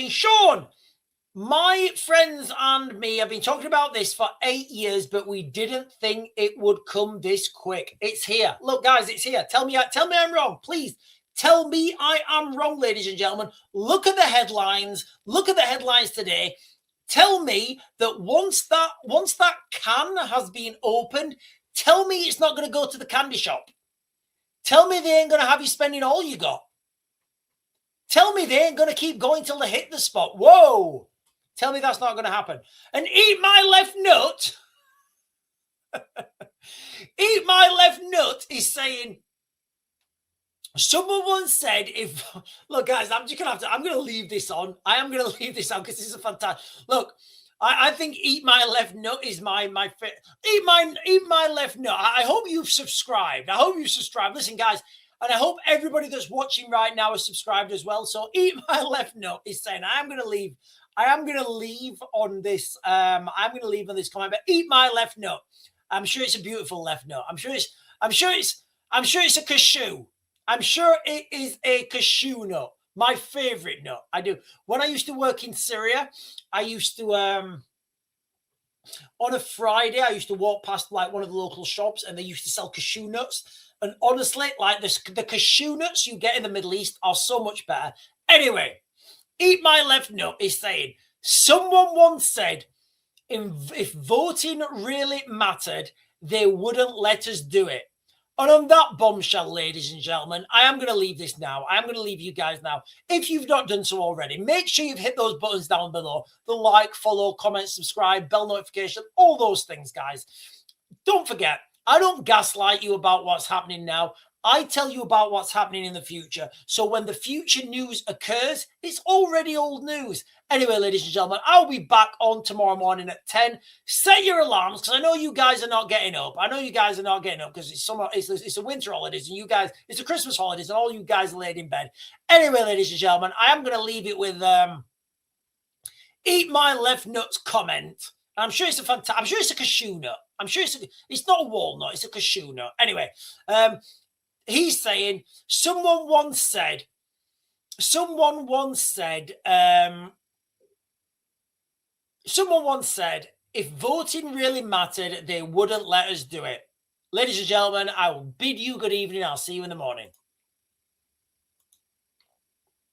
Sean, my friends and me have been talking about this for 8 years, but we didn't think it would come this quick. It's here. Look, guys, it's here. Tell me I'm wrong. Please tell me I am wrong, ladies and gentlemen. Look at the headlines. Look at the headlines today. Tell me that once that can has been opened, tell me it's not going to go to the candy shop. Tell me they ain't going to have you spending all you got. Tell me they ain't going to keep going till they hit the spot. Whoa. Tell me that's not going to happen. And eat my left nut. Eat my left nut is saying, someone once said, if, look, guys, I'm going to leave this on. I am going to leave this on because this is a fantastic, look, I think eat my left nut is my fit. Eat my left nut. I hope you've subscribed. Listen, guys, and I hope everybody that's watching right now is subscribed as well. So eat my left nut is saying, I am going to leave on this. I'm going to leave on this comment, but eat my left nut. I'm sure it's a beautiful left nut. I'm sure it's a cashew. I'm sure it is a cashew nut. My favorite nut. I do. When I used to work in Syria, I used to, on a Friday, I used to walk past like one of the local shops and they used to sell cashew nuts. And honestly, like the cashew nuts you get in the Middle East are so much better. Anyway, eat my left nut is saying, someone once said, if voting really mattered, they wouldn't let us do it. And on that bombshell, ladies and gentlemen, I am going to leave this now. I am going to leave you guys now. If you've not done so already, make sure you've hit those buttons down below. The like, follow, comment, subscribe, bell notification, all those things, guys. Don't forget, I don't gaslight you about what's happening now. I tell you about what's happening in the future. So when the future news occurs, it's already old news. Anyway, ladies and gentlemen, I'll be back on tomorrow morning at 10. Set your alarms because I know you guys are not getting up. Because it's a winter holidays and you guys, it's a Christmas holidays and all you guys are laid in bed. Anyway, ladies and gentlemen, I am going to leave it with eat my left nuts comment. I'm sure it's a cashew nut. I'm sure it's not a walnut, it's a cashew nut. Anyway, he's saying, someone once said, if voting really mattered, they wouldn't let us do it. Ladies and gentlemen, I will bid you good evening. I'll see you in the morning.